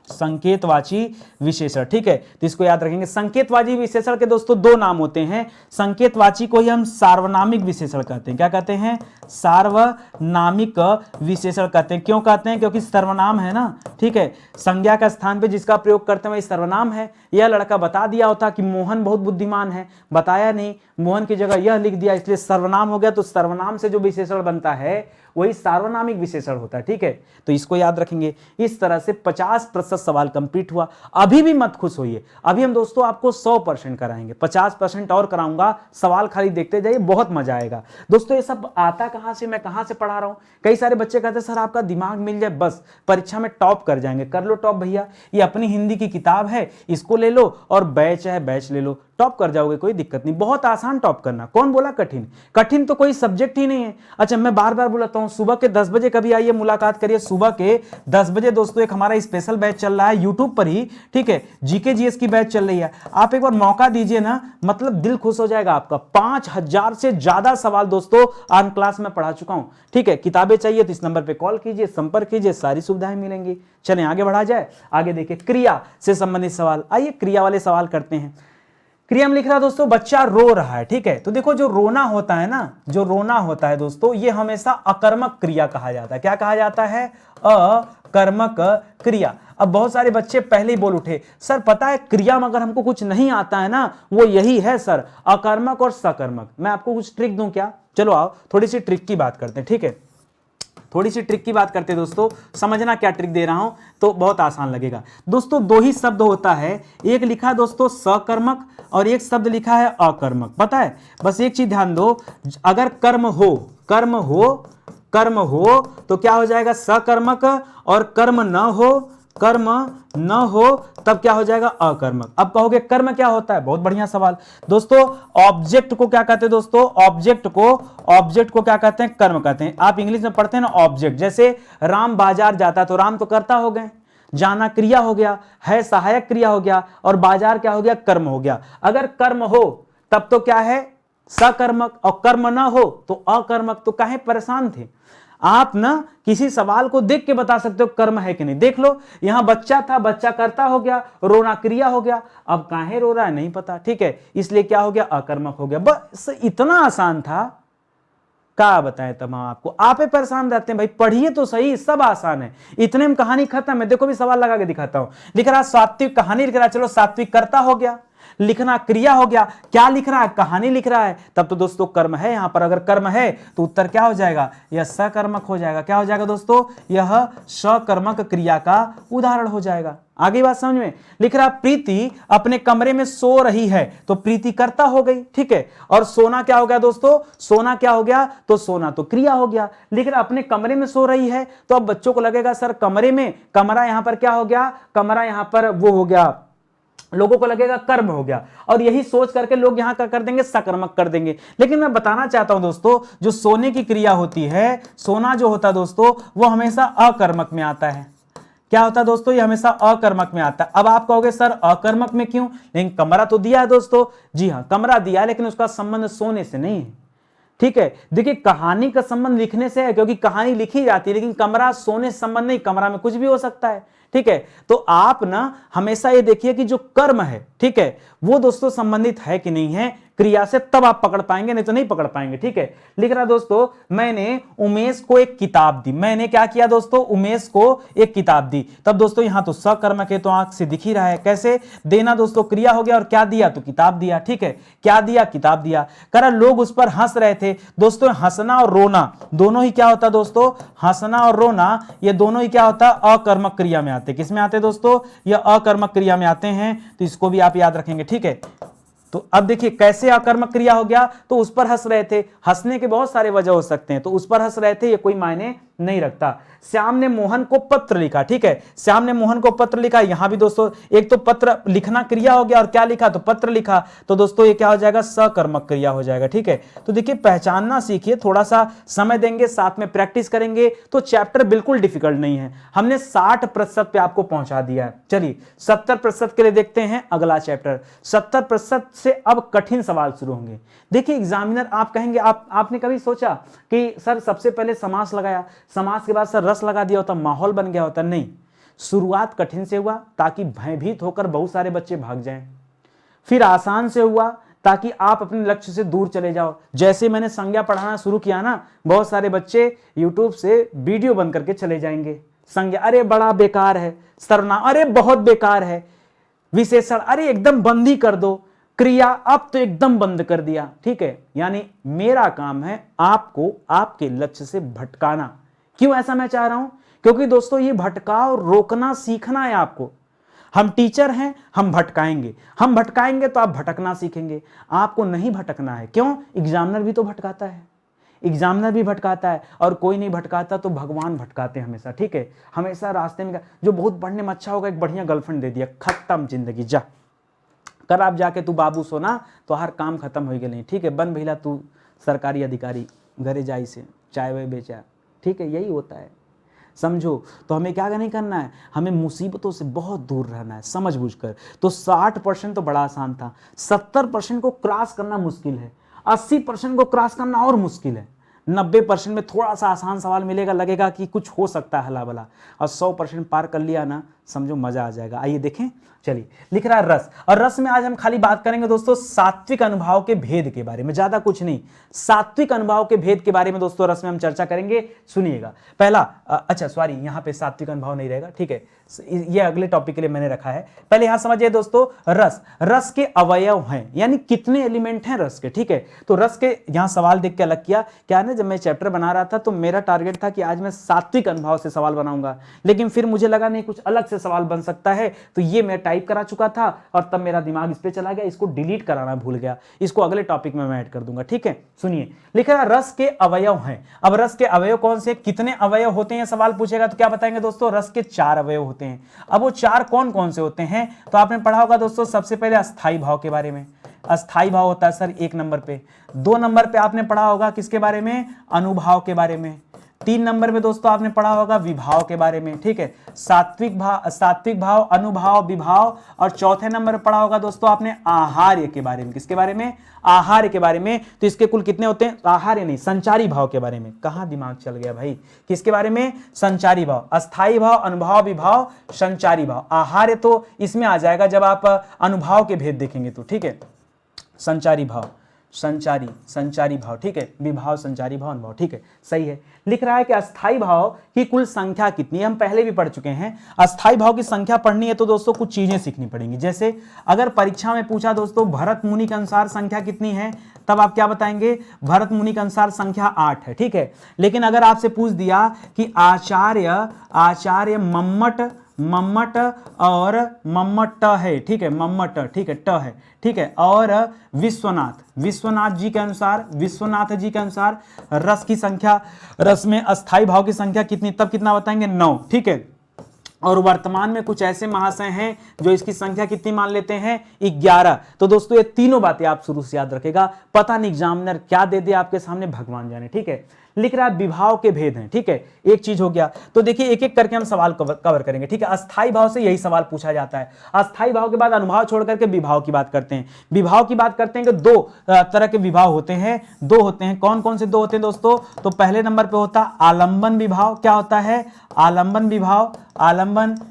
संकेतवाची विशेषण। ठीक है, तो इसको याद रखेंगे। संकेतवाची विशेषण के दोस्तों दो नाम होते हैं। संकेतवाची को ही हम सार्वनामिक विशेषण कहते हैं। क्या कहते हैं? सार्वनामिक विशेषण कहते हैं। क्यों कहते हैं? क्योंकि सर्वनाम है ना। ठीक है, संज्ञा का स्थान पे जिसका प्रयोग करते हैं वही सर्वनाम है। यह लड़का बता दिया होता कि मोहन बहुत बुद्धिमान है, बताया नहीं, मोहन की जगह यह लिख दिया, इसलिए सर्वनाम हो गया। तो सर्वनाम से जो विशेषण बनता है वही सार्वनामिक विशेषण होता है। ठीक है, तो इसको याद रखेंगे। इस तरह से 50% सवाल कंप्लीट हुआ। अभी भी मत खुश होइए, अभी हम दोस्तों आपको 100% कराएंगे, 50% और कराऊंगा। सवाल खाली देखते जाइए, बहुत मजा आएगा। दोस्तों ये सब आता कहां से, मैं कहां से पढ़ा रहा हूं? कई सारे बच्चे कहते हैं सर आपका दिमाग मिल जाए बस परीक्षा में टॉप कर जाएंगे। कर लो टॉप भैया, ये अपनी हिंदी की किताब है, इसको ले लो और बैच है बैच ले लो, टॉप कर जाओगे, कोई दिक्कत नहीं। बहुत आसान टॉप करना। कौन बोला कठिन? कठिन तो कोई सब्जेक्ट ही नहीं है। अच्छा, मैं बार बार बोलता हूं, सुबह के 10 बजे कभी आइए, मुलाकात करिए। सुबह के 10 बजे दोस्तों एक हमारा स्पेशल बैच चल रहा है यूट्यूब पर ही। ठीक है, जीके जीएस की बैच चल रही है। आप एक बार मौका दीजिए ना, मतलब दिल खुश हो जाएगा आपका। 5000 से ज्यादा सवाल दोस्तों ऑन क्लास में पढ़ा चुका हूं। ठीक है, किताबें चाहिए तो इस नंबर पर कॉल कीजिए, संपर्क कीजिए, सारी सुविधाएं मिलेंगी। चलें आगे बढ़ा जाए। आगे देखिए क्रिया से संबंधित सवाल। आइए क्रिया वाले सवाल करते हैं। क्रिया में लिख रहा है दोस्तों बच्चा रो रहा है। ठीक है, तो देखो जो रोना होता है ना, जो रोना होता है दोस्तों, ये हमेशा अकर्मक क्रिया कहा जाता है। क्या कहा जाता है? अकर्मक क्रिया। अब बहुत सारे बच्चे पहले ही बोल उठे सर पता है क्रिया में अगर हमको कुछ नहीं आता है ना, वो यही है सर, अकर्मक और सकर्मक। मैं आपको कुछ ट्रिक दूं क्या? चलो आओ थोड़ी सी ट्रिक की बात करते हैं। ठीक है, थोड़ी सी ट्रिक की बात करते हैं दोस्तों, समझना क्या ट्रिक दे रहा हूं तो बहुत आसान लगेगा। दोस्तों दो ही शब्द होता है, एक लिखा है दोस्तों सकर्मक और एक शब्द लिखा है अकर्मक। पता है, बस एक चीज ध्यान दो, अगर कर्म हो तो क्या हो जाएगा? सकर्मक, और कर्म न हो तब क्या हो जाएगा? अकर्मक। अब कहोगे कर्म क्या होता है? बहुत बढ़िया सवाल दोस्तों। ऑब्जेक्ट को क्या कहते हैं दोस्तों? ऑब्जेक्ट को क्या कहते हैं? कर्म कहते हैं। आप इंग्लिश में पढ़ते हैं ना ऑब्जेक्ट, जैसे राम बाजार जाता तो राम तो कर्ता हो गए, जाना क्रिया हो गया, है सहायक क्रिया हो गया, और बाजार क्या हो गया? कर्म हो गया। अगर कर्म हो तब तो क्या है? सकर्मक, और कर्म ना हो तो अकर्मक। तो काहे परेशान थे आप? ना किसी सवाल को देख के बता सकते हो कर्म है कि नहीं। देख लो यहां बच्चा था, बच्चा कर्ता हो गया, रोना क्रिया हो गया, अब काहे रो रहा है नहीं पता। ठीक है, इसलिए क्या हो गया? अकर्मक हो गया। बस इतना आसान था, क्या बताएं तमाम आपको। आप परेशान रहते हैं भाई, पढ़िए तो सही, सब आसान है। इतने में कहानी खत्म है। देखो भी सवाल लगा के दिखाता हूं। लिख रहा सात्विक, कहानी लिख रहा है, चलो सात्विक कर्ता हो गया, लिखना क्रिया हो गया, क्या लिख रहा है? कहानी लिख रहा है, तब तो दोस्तों कर्म है। यहां पर अगर कर्म है तो उत्तर क्या हो जाएगा? यह सकर्मक हो जाएगा। क्या हो जाएगा दोस्तों? यह सकर्मक क्रिया का उदाहरण हो जाएगा। आगे बात समझ में? लिख रहा प्रीति अपने कमरे में सो रही है, तो प्रीति कर्ता हो गई। ठीक है, और सोना क्या हो गया दोस्तों? सोना क्या हो गया? तो सोना तो क्रिया हो गया। लिख रहा अपने कमरे में सो रही है, तो अब बच्चों को लगेगा सर कमरे में, कमरा यहां पर क्या हो गया? कमरा यहां पर वो हो गया, लोगों को लगेगा कर्म हो गया, और यही सोच करके लोग यहां का कर देंगे सकर्मक कर देंगे। लेकिन मैं बताना चाहता हूं दोस्तों, जो सोने की क्रिया होती है, सोना जो होता है दोस्तों, वो हमेशा अकर्मक में आता है। क्या होता है दोस्तों? ये हमेशा अकर्मक में आता है। अब आप कहोगे सर अकर्मक में क्यों? लेकिन कमरा तो दिया है दोस्तों। जी हां, कमरा दिया है, लेकिन उसका संबंध सोने से नहीं है। ठीक है, देखिए कहानी का संबंध लिखने से है, क्योंकि कहानी लिखी जाती है, लेकिन कमरा सोने से संबंध नहीं, कमरा में कुछ भी हो सकता है। ठीक है, तो आप ना हमेशा ये देखिए कि जो कर्म है, ठीक है, वो दोस्तों संबंधित है कि नहीं है क्रिया से, तब आप पकड़ पाएंगे, नहीं तो नहीं पकड़ पाएंगे। ठीक है, लिख रहा दोस्तों मैंने उमेश को एक किताब दी। मैंने क्या किया दोस्तों? उमेश को एक किताब दी। तब दोस्तों यहां तो सकर्मक है, तो आंख से दिख ही रहा है। कैसे देना दोस्तों? क्रिया हो गया, और क्या दिया? तो किताब दिया। ठीक है, क्या दिया? किताब दिया। कह रहा लोग उस पर हंस रहे थे। दोस्तों हंसना और रोना दोनों ही क्या होता है दोस्तों? हंसना और रोना ये दोनों ही क्या होता है? अकर्मक क्रिया में आते। किस में आते दोस्तों? ये अकर्मक क्रिया में आते हैं, तो इसको भी आप याद रखेंगे। ठीक है, तो अब देखिए कैसे अकर्मक क्रिया हो गया, तो उस पर हंस रहे थे, हंसने के बहुत सारे वजह हो सकते हैं, तो उस पर हंस रहे थे ये कोई मायने नहीं रखता। श्याम ने मोहन को पत्र लिखा, ठीक है, श्याम ने मोहन को पत्र लिखा, यहां भी दोस्तों एक तो पत्र लिखना क्रिया हो गया और क्या लिखा, तो पत्र लिखा, तो दोस्तों ये क्या हो जाएगा, सकर्मक क्रिया हो जाएगा, ठीक है। तो देखिए पहचानना सीखिए, थोड़ा सा समय देंगे, साथ में प्रैक्टिस करेंगे तो चैप्टर बिल्कुल डिफिकल्ट नहीं है। हमने 60% पे आपको पहुंचा दिया है। चलिए 70% के लिए देखते हैं अगला चैप्टर। 70% से अब कठिन सवाल शुरू होंगे। देखिए एग्जामिनर आप कहेंगे, आपने कभी सोचा कि सर सबसे पहले समास लगाया, समास के बाद सर रस लगा दिया होता, माहौल बन गया होता? नहीं, शुरुआत कठिन से हुआ ताकि भयभीत होकर बहुत सारे बच्चे भाग जाएं, फिर आसान से हुआ ताकि आप अपने लक्ष्य से दूर चले जाओ। जैसे मैंने संज्ञा पढ़ाना शुरू किया ना, बहुत सारे बच्चे यूट्यूब से वीडियो बंद करके चले जाएंगे। संज्ञा अरे बड़ा बेकार है, सर्वनाम अरे बहुत बेकार है, विशेषण अरे एकदम बंद ही कर दो, क्रिया अब तो एकदम बंद कर दिया, ठीक है। यानी मेरा काम है आपको आपके लक्ष्य से भटकाना। क्यों ऐसा मैं चाह रहा हूं? क्योंकि दोस्तों ये भटकाव रोकना सीखना है आपको। हम टीचर हैं, हम भटकाएंगे तो आप भटकना सीखेंगे। आपको नहीं भटकना है। क्यों? एग्जामिनर भी तो भटकाता है, एग्जामिनर भी भटकाता है, और कोई नहीं भटकाता तो भगवान भटकाते हैं हमेशा, ठीक है। हमेशा रास्ते में जो बहुत पढ़ने में अच्छा होगा एक बढ़िया गर्लफ्रेंड दे दिया, खत्म जिंदगी, जा कर आप जाके तू बाबू सोना तो हर काम खत्म हो गया, नहीं ठीक है, बन भैया तू सरकारी अधिकारी, घरे जाई से चाय वाय बेचा, ठीक है, यही होता है, समझो। तो हमें क्या नहीं करना है, हमें मुसीबतों से बहुत दूर रहना है समझ बूझकर। तो 60% तो बड़ा आसान था, 70% को क्रॉस करना मुश्किल है, 80% को क्रॉस करना और मुश्किल है, 90% में थोड़ा सा आसान सवाल मिलेगा, लगेगा कि कुछ हो सकता है हला भला, और 100% पार कर लिया ना, समझो मजा आ जाएगा। आइए देखें, चलिए लिख रहा है रस, और रस में आज हम खाली बात करेंगे दोस्तों सात्विक अनुभाव के भेद के बारे में, ज्यादा कुछ नहीं, सात्विक अनुभाव के भेद के बारे में दोस्तों रस में हम चर्चा करेंगे। सुनिएगा पहला, अच्छा सॉरी यहाँ पे सात्विक अनुभाव नहीं रहेगा, ठीक है, ये अगले टॉपिक के लिए मैंने रखा है। पहले यहां समझिए दोस्तों, रस, रस के अवयव हैं, यानी कितने एलिमेंट हैं रस के, ठीक है। तो रस के यहां सवाल देख के अलग किया, क्या है, जब मैं चैप्टर बना रहा था तो मेरा टारगेट था कि आज मैं सात्विक अनुभाव से सवाल बनाऊंगा, लेकिन फिर मुझे लगा नहीं कुछ अलग से सवाल बन सकता है, तो ये मैं टाइप करा चुका था और तब मेरा दिमाग इस पे चला गया, इसको डिलीट कराना भूल गया, इसको अगले टॉपिक में मैं ऐड कर दूंगा, ठीक है। सुनिए, लिख रहा रस के अवयव हैं। अब रस के अवयव कौन से, कितने अवयव होते हैं सवाल पूछेगा तो क्या बताएंगे दोस्तों, रस के 4 अवयव होते हैं। अब वो 4 कौन कौन से होते हैं, तो आपने पढ़ा होगा दोस्तों, सबसे पहले अस्थाई भाव के बारे में, अस्थाई भाव होता है सर 1 नंबर पे। 2 नंबर पे आपने पढ़ा होगा किसके बारे में, अनुभाव के बारे में। 3 नंबर में दोस्तों आपने पढ़ा होगा विभाव के बारे में, ठीक है, सात्विक भाव, अनुभाव, विभाव, और चौथे नंबर पर पढ़ा होगा दोस्तों आपने आहार्य के बारे में। किसके बारे में, आहार्य के बारे में। तो इसके कुल कितने होते हैं, आहार्य नहीं, संचारी भाव के बारे में। कहां दिमाग चल गया भाई, किसके बारे में, संचारी भाव, अस्थाई भाव, अनुभाव, विभाव, संचारी भाव। आहार्य तो इसमें आ जाएगा जब आप अनुभाव के भेद देखेंगे तो, ठीक है, संचारी भाव, संचारी भाव, ठीक है, विभाव, संचारी भाव, अनुभाव, ठीक है, सही है। लिख रहा है कि अस्थाई भाव की कुल संख्या कितनी है, हम पहले भी पढ़ चुके हैं। अस्थाई भाव की संख्या पढ़नी है तो दोस्तों कुछ चीजें सीखनी पड़ेंगी, जैसे अगर परीक्षा में पूछा दोस्तों भरत मुनि के अनुसार संख्या कितनी है, तब आप क्या बताएंगे, भरत मुनि के अनुसार संख्या 8 है, ठीक है। लेकिन अगर आपसे पूछ दिया कि आचार्य मम्मट और मम्मट है, ठीक है, मम्मट, ठीक है, ट है, ठीक है, और विश्वनाथ जी के अनुसार रस की संख्या, रस में अस्थाई भाव की संख्या कितनी, तब कितना बताएंगे, 9, ठीक है। और वर्तमान में कुछ ऐसे महाशय हैं जो इसकी संख्या कितनी मान लेते हैं, 11। तो दोस्तों ये तीनों बातें आप शुरू से याद रखेगा, पता नहीं एग्जामिनर क्या दे दे आपके सामने, भगवान जाने, ठीक है। लिख रहा है विभाव के भेद हैं, ठीक है, एक चीज हो गया। तो देखिए एक एक करके हम सवाल कवर करेंगे, ठीक है। अस्थाई भाव से यही सवाल पूछा जाता है, अस्थाई भाव के बाद अनुभाव छोड़ करके विभाव की बात करते हैं। विभाव की बात करते हैं कि 2 तरह के विभाव होते हैं, 2 होते हैं। कौन कौन से 2 होते हैं दोस्तों, तो पहले नंबर पे होता आलंबन विभाव, क्या होता है, आलंबन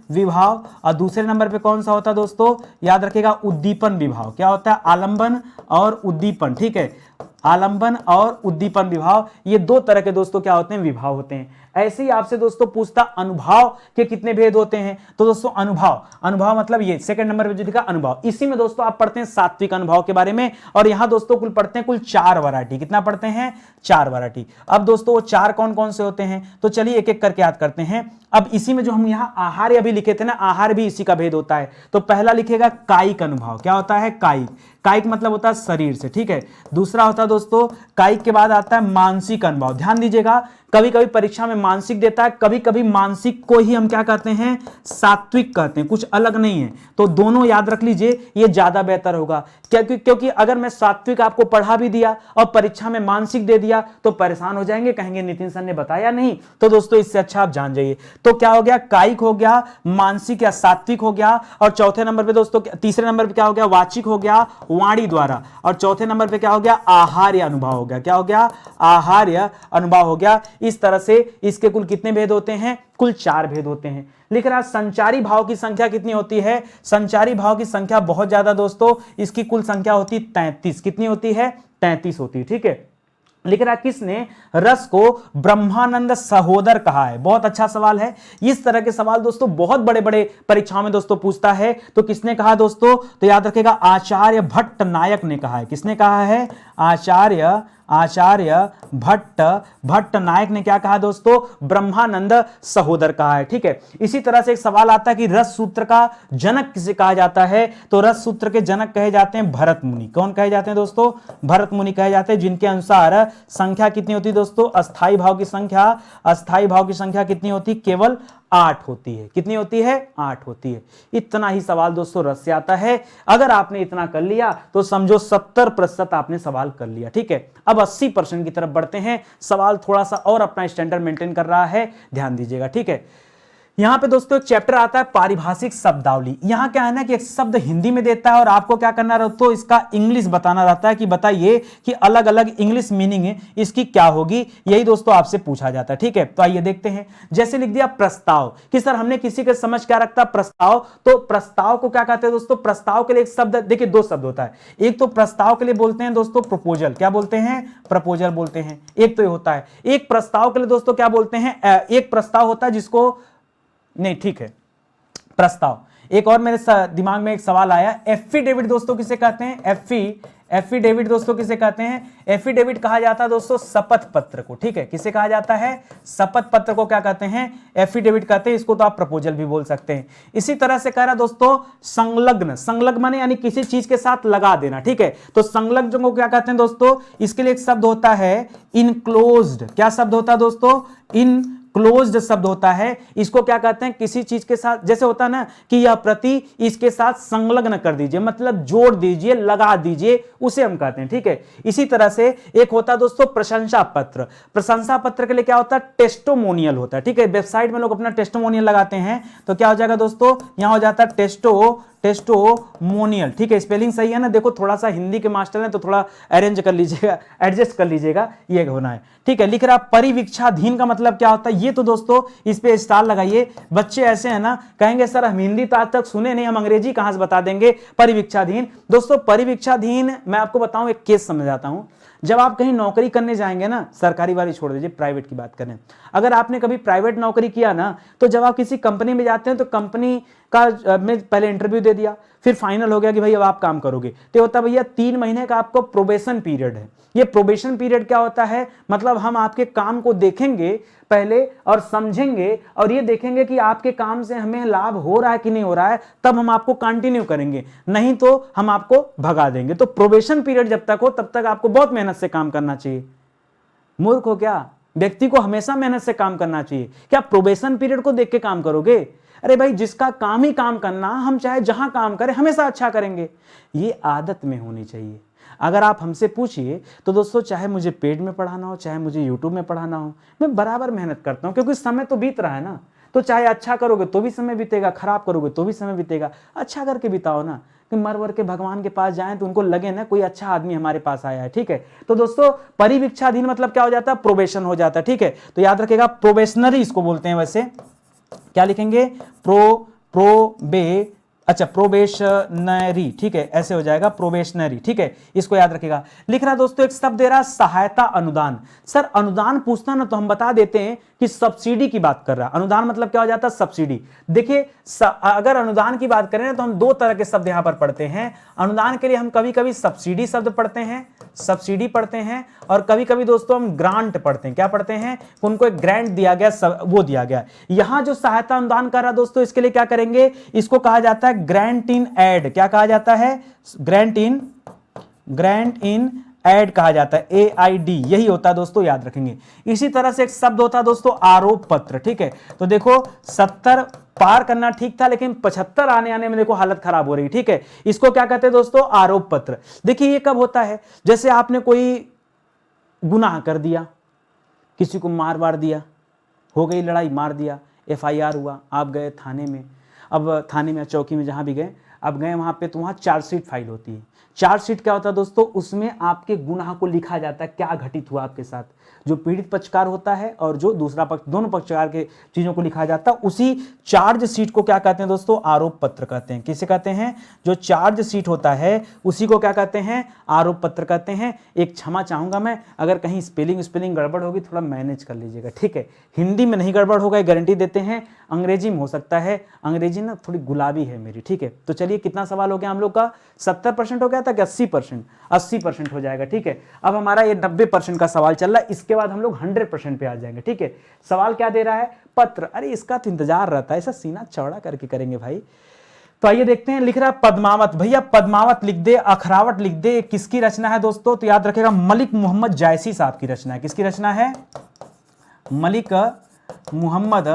विभाव, और दूसरे नंबर पे कौन सा होता है दोस्तों, याद रखिएगा, उद्दीपन विभाव। क्या होता है, आलंबन और उद्दीपन, ठीक है। आलंबन और उद्दीपन विभाव, ये दो तरह के दोस्तों क्या होते हैं, विभाव होते हैं। ऐसे ही आपसे दोस्तों पूछता अनुभाव के कितने भेद होते हैं, तो दोस्तों अनुभाव मतलब ये सेकंड नंबर पे जो लिखा अनुभाव, इसी में दोस्तों आप पढ़ते हैं सात्विक अनुभाव के बारे में, और यहां दोस्तों कुल पढ़ते हैं कुल 4 वैरायटी। कितना पढ़ते हैं, 4 वैरायटी। अब दोस्तों वो 4 कौन कौन से होते हैं, तो चलिए एक एक करके याद करते हैं। अब इसी में जो हम यहां आहार अभी लिखे थे ना, आहार भी इसी का भेद होता है। तो पहला लिखेगा कायिक अनुभाव, क्या होता है, कायिक मतलब होता है शरीर से, ठीक है। दूसरा होता है दोस्तों कायिक के बाद आता है मानसिक अनुभव। ध्यान दीजिएगा, कभी कभी परीक्षा में मानसिक देता है, कभी कभी मानसिक को ही हम क्या कहते हैं, सात्विक कहते हैं, कुछ अलग नहीं है। तो दोनों याद रख लीजिए, ये ज्यादा बेहतर होगा। क्योंकि अगर मैं सात्विक आपको पढ़ा भी दिया और परीक्षा में मानसिक दे दिया तो परेशान हो जाएंगे, कहेंगे नितिन सर ने बताया नहीं। तो दोस्तों इससे अच्छा आप जान जाइए। तो क्या हो गया, कायिक हो गया, मानसिक या सात्विक हो गया, और चौथे नंबर पे दोस्तों, तीसरे नंबर पे क्या हो गया, वाचिक हो गया वाणी द्वारा, और चौथे नंबर पे क्या हो गया, आहार्य अनुभव हो गया। क्या हो गया, आहार्य अनुभव हो गया। इस तरह से इसके कुल कितने भेद होते हैं, कुल 4 भेद होते हैं। लिख रहा संचारी भाव की संख्या कितनी होती है, संचारी भाव की संख्या बहुत ज्यादा दोस्तों, इसकी कुल संख्या होती 33। कितनी होती है, 33 होती है, ठीक है। लिख रहा किसने रस को ब्रह्मानंद सहोदर कहा है, बहुत अच्छा सवाल है। इस तरह के सवाल दोस्तों बहुत बड़े बड़े परीक्षाओं में दोस्तों पूछता है। तो किसने कहा दोस्तों, तो याद रखेगा आचार्य भट्ट नायक ने कहा है। किसने कहा है, आचार्य भट्ट नायक ने क्या कहा दोस्तों, ब्रह्मानंद सहोदर कहा है, ठीक है। इसी तरह से एक सवाल आता है कि रस सूत्र का जनक किसे कहा जाता है, तो रस सूत्र के जनक कहे जाते हैं भरत मुनि। कौन कहे जाते हैं दोस्तों, भरत मुनि कहे जाते हैं, जिनके अनुसार संख्या कितनी होती है दोस्तों, अस्थाई भाव की संख्या कितनी होती है, केवल 8 होती है। कितनी होती है, 8 होती है। इतना ही सवाल दोस्तों रस से आता है। अगर आपने इतना कर लिया तो समझो 70% आपने सवाल कर लिया, ठीक है। अब 80% की तरफ बढ़ते हैं। सवाल थोड़ा सा और अपना स्टैंडर्ड मेंटेन कर रहा है, ध्यान दीजिएगा, ठीक है। यहां पे दोस्तों एक चैप्टर आता है पारिभाषिक शब्दावली। यहां क्या है ना कि एक शब्द हिंदी में देता है और आपको क्या करना रहता है, इसका इंग्लिश बताना रहता है कि बताइए कि अलग अलग इंग्लिश मीनिंग इसकी क्या होगी। यही दोस्तों आपसे पूछा जाता है, ठीक है। तो आइए देखते हैं। जैसे लिख दिया प्रस्ताव, कि सर हमने किसी के समझ क्या रखता प्रस्ताव, तो प्रस्ताव को क्या कहते हैं दोस्तों, प्रस्ताव के लिए एक शब्द, देखिए 2 शब्द होता है। एक तो प्रस्ताव के लिए बोलते हैं दोस्तों प्रपोजल, क्या बोलते हैं, प्रपोजल बोलते हैं। एक तो ये होता है। एक प्रस्ताव के लिए दोस्तों क्या बोलते हैं, एक प्रस्ताव होता है जिसको, नहीं ठीक है, प्रस्ताव। एक और मेरे दिमाग में एक सवाल आया, एफिडेविट दोस्तों किसे कहते हैं, एफिडेविट दोस्तों किसे कहते हैं, एफिडेविट कहा जाता है दोस्तों शपथ पत्र को, ठीक है। किसे कहा जाता है, शपथ पत्र को क्या कहते हैं, एफिडेविट कहते हैं। इसको तो आप प्रपोजल भी बोल सकते हैं। इसी तरह से कह रहा दोस्तों संलग्न माने यानी किसी चीज के साथ लगा देना, ठीक है। तो संलग्न को क्या कहते हैं दोस्तों, इसके लिए एक शब्द होता है इनक्लोज्ड। क्या शब्द होता है दोस्तों, क्लोज्ड शब्द होता है। इसको क्या कहते हैं, किसी चीज के साथ, जैसे होता है ना कि यह प्रति इसके साथ संलग्न कर दीजिए, मतलब जोड़ दीजिए, लगा दीजिए, उसे हम कहते हैं, ठीक है। इसी तरह से एक होता है दोस्तों प्रशंसा पत्र। प्रशंसा पत्र के लिए क्या होता है, टेस्टोमोनियल होता है, ठीक है। वेबसाइट में लोग अपना टेस्टोमोनियल लगाते हैं, तो क्या हो जाएगा दोस्तों, यहां हो जाता है टेस्टोमोनियल, ठीक है। स्पेलिंग सही है ना, देखो थोड़ा सा हिंदी के मास्टर हैं तो थोड़ा अरेंज कर लीजिएगा, एडजस्ट कर लीजिएगा, ये होना है, ठीक है। लिख रहा परिवीक्षाधीन का मतलब क्या होता है, ये तो दोस्तों इस पे स्टार लगाइए। बच्चे ऐसे हैं ना, कहेंगे सर हम हिंदी तो आज तक सुने नहीं, हम अंग्रेजी कहां से बता देंगे। परिवीक्षाधीन दोस्तों, परिवीक्षाधीन मैं आपको बताऊं, एक केस समझाता हूं। जब आप कहीं नौकरी करने जाएंगे ना, सरकारी वाली छोड़ दीजिए, प्राइवेट की बात करें, अगर आपने कभी प्राइवेट नौकरी किया ना, तो जब आप किसी कंपनी में जाते हैं तो कंपनी का में पहले इंटरव्यू दे दिया, फिर फाइनल हो गया कि भाई अब आप काम करोगे, तो होता भैया 3 महीने का आपको प्रोबेशन पीरियड है। ये प्रोबेशन पीरियड क्या होता है, मतलब हम आपके काम को देखेंगे पहले और समझेंगे और ये देखेंगे कि आपके काम से हमें लाभ हो रहा है कि नहीं हो रहा है, तब हम आपको कंटिन्यू करेंगे, नहीं तो हम आपको भगा देंगे। तो प्रोबेशन पीरियड जब तक हो तब तक आपको बहुत मेहनत से काम करना चाहिए। मूर्ख हो क्या, व्यक्ति को हमेशा मेहनत से काम करना चाहिए। क्या प्रोबेशन पीरियड को देख के काम करोगे? अरे भाई जिसका काम ही काम करना, हम चाहे जहां काम करें हमेशा अच्छा करेंगे, ये आदत में होनी चाहिए। अगर आप हमसे पूछिए तो दोस्तों, चाहे मुझे पेड में पढ़ाना हो, चाहे मुझे यूट्यूब में पढ़ाना हो, मैं बराबर मेहनत करता हूं, क्योंकि समय तो बीत रहा है ना। तो चाहे अच्छा करोगे तो भी समय बीतेगा, खराब करोगे तो भी समय बीतेगा। अच्छा करके बिताओ ना, कि मर वर के भगवान के पास जाएं तो उनको लगे ना कोई अच्छा आदमी हमारे पास आया है, ठीक है। तो दोस्तों परिवीक्षाधीन मतलब क्या हो जाता है, प्रोबेशन हो जाता है, ठीक है। तो याद रखिएगा प्रोबेशनरी इसको बोलते हैं। वैसे क्या लिखेंगे, अच्छा प्रोबेशनरी, ठीक है, ऐसे हो जाएगा प्रोबेशनरी, ठीक है, इसको याद रखिएगा। लिख रहा दोस्तों एक शब्द दे रहा सहायता अनुदान। सर अनुदान पूछना ना तो हम बता देते हैं कि सब्सिडी की बात कर रहा है। अनुदान मतलब क्या हो जाता है? सब्सिडी। देखिए अगर अनुदान की बात करें तो हम दो तरह के शब्द यहां पर पढ़ते हैं। अनुदान के लिए हम कभी कभी सब्सिडी शब्द पढ़ते हैं, सब्सिडी पढ़ते हैं, और कभी कभी दोस्तों हम ग्रांट पढ़ते हैं। क्या पढ़ते हैं? उनको एक ग्रांट दिया गया, वो दिया गया। यहां जो सहायता अनुदान कर रहा दोस्तों, इसके लिए क्या करेंगे? इसको कहा जाता है ग्रांट इन एड। क्या कहा जाता है? ग्रांट इन एड कहा जाता है, AID यही होता है दोस्तों, याद रखेंगे। इसी तरह से एक शब्द होता है दोस्तों आरोप पत्र, ठीक है। तो देखो 70 पार करना ठीक था, लेकिन 75 आने में देखो हालत खराब हो रही, ठीक है। इसको क्या कहते हैं दोस्तों? आरोप पत्र। देखिए ये कब होता है? जैसे आपने कोई गुनाह कर दिया, किसी को मार वार दिया, हो गई लड़ाई, मार दिया, FIR हुआ, आप गए थाने में। अब थाने में चौकी में जहां भी गए, अब गए वहां पे, तो वहां चार्जशीट फाइल होती है। चार्जशीट क्या होता है दोस्तों? उसमें आपके गुनाह को लिखा जाता है, क्या घटित हुआ आपके साथ। जो पीड़ित पक्षकार होता है और जो दूसरा पक्ष, दोनों पक्षकार के चीजों को लिखा जाता है। उसी चार्ज शीट को क्या कहते हैं दोस्तों? आरोप पत्र कहते हैं। किसे कहते हैं? जो चार्ज शीट होता है उसी को क्या कहते हैं? आरोप पत्र कहते हैं। एक क्षमा चाहूंगा मैं, अगर कहीं स्पेलिंग गड़बड़ होगी थोड़ा मैनेज कर लीजिएगा, ठीक है। हिंदी में नहीं गड़बड़ होगा, गारंटी देते हैं। अंग्रेजी में हो सकता है, अंग्रेजी ना थोड़ी गुलाबी है मेरी, ठीक है। तो चलिए कितना सवाल हो गया हम लोग का? 70% हो गया था कि 80%? 80% हो जाएगा, ठीक है। अब हमारा ये 90% का सवाल चल रहा है, इसके बाद हम लोग 100% पे आ जाएंगे, ठीक है। सवाल क्या दे रहा है? पत्र। अरे इसका तो इंतजार रहता है, ऐसा सीना चौड़ा करके करेंगे भाई। तो आइए देखते हैं। लिख रहा है पद्मावत। भैया पद्मावत लिख दे, अखरावट लिख दे, किसकी रचना है दोस्तों? तो याद रखेगा मलिक मोहम्मद जायसी साहब की रचना है। किसकी रचना है? मलिक मोहम्मद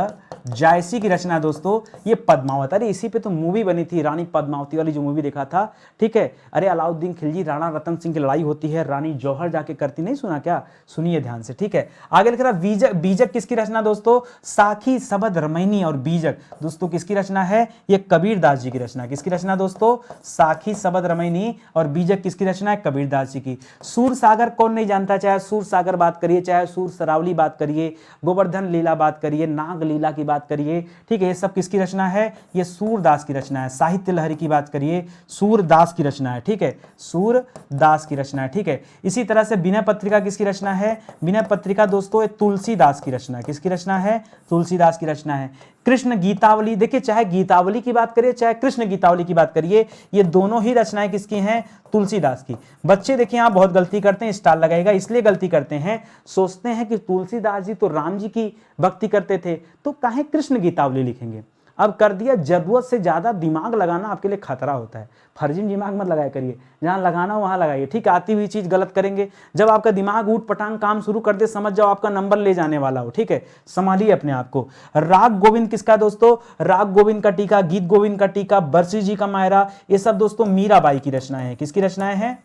जायसी की रचना है दोस्तों ये पद्मावत। अरे इसी पे तो मूवी बनी थी, रानी पद्मावती वाली जो मूवी देखा था, ठीक है। अरे अलाउद्दीन खिलजी राणा रतन सिंह की लड़ाई होती है, रानी जौहर जाके करती, नहीं सुना क्या? सुनिए ध्यान से, ठीक है। आगे लिख रहा बीजक किसकी रचना दोस्तों? साखी सबद रमैनी और बीजक दोस्तों किसकी रचना है? ये कबीरदास जी की रचना। किसकी रचना दोस्तों? साखी सबद रमैनी और बीजक किसकी रचना है? कबीरदास जी की। सूर सागर कौन नहीं जानता? चाहे सूर सागर बात करिए, चाहे सूर सरावली बात करिए, गोवर्धन लीला बात करिए, नाग लीला की बात करिए, ठीक है, ये सब किसकी रचना है? ये सूरदास की रचना है। साहित्य लहरी की बात करिए, सूरदास की रचना है, ठीक है, सूरदास की रचना है, ठीक है। इसी तरह से विनय पत्रिका किसकी रचना है? विनय पत्रिका दोस्तों ये तुलसीदास की रचना है। किसकी रचना है? तुलसीदास की रचना है। कृष्ण गीतावली, देखिए चाहे गीतावली की बात करिए चाहे कृष्ण गीतावली की बात करिए, ये दोनों ही रचनाएं किसकी हैं? तुलसीदास की। बच्चे देखिए आप बहुत गलती करते हैं, स्टार लगाएगा, इसलिए गलती करते हैं, सोचते हैं कि तुलसीदास जी तो राम जी की भक्ति करते थे, तो काहे कृष्ण गीतावली लिखेंगे। अब कर दिया, जरूरत से ज्यादा दिमाग लगाना आपके लिए खतरा होता है। फर्जी दिमाग मत लगाया करिए, जहां लगाना वहां लगाइए, ठीक। आती हुई चीज गलत करेंगे, जब आपका दिमाग ऊट पटांग काम शुरू कर दे, समझ जाओ आपका नंबर ले जाने वाला हो, ठीक है। संभालिए अपने आप को। राग गोविंद किसका दोस्तों? राग गोविंद का टीका, गीत गोविंद का टीका, बरसी जी का मायरा, ये सब दोस्तों मीराबाई की रचनाएं हैं। किसकी रचनाएं हैं?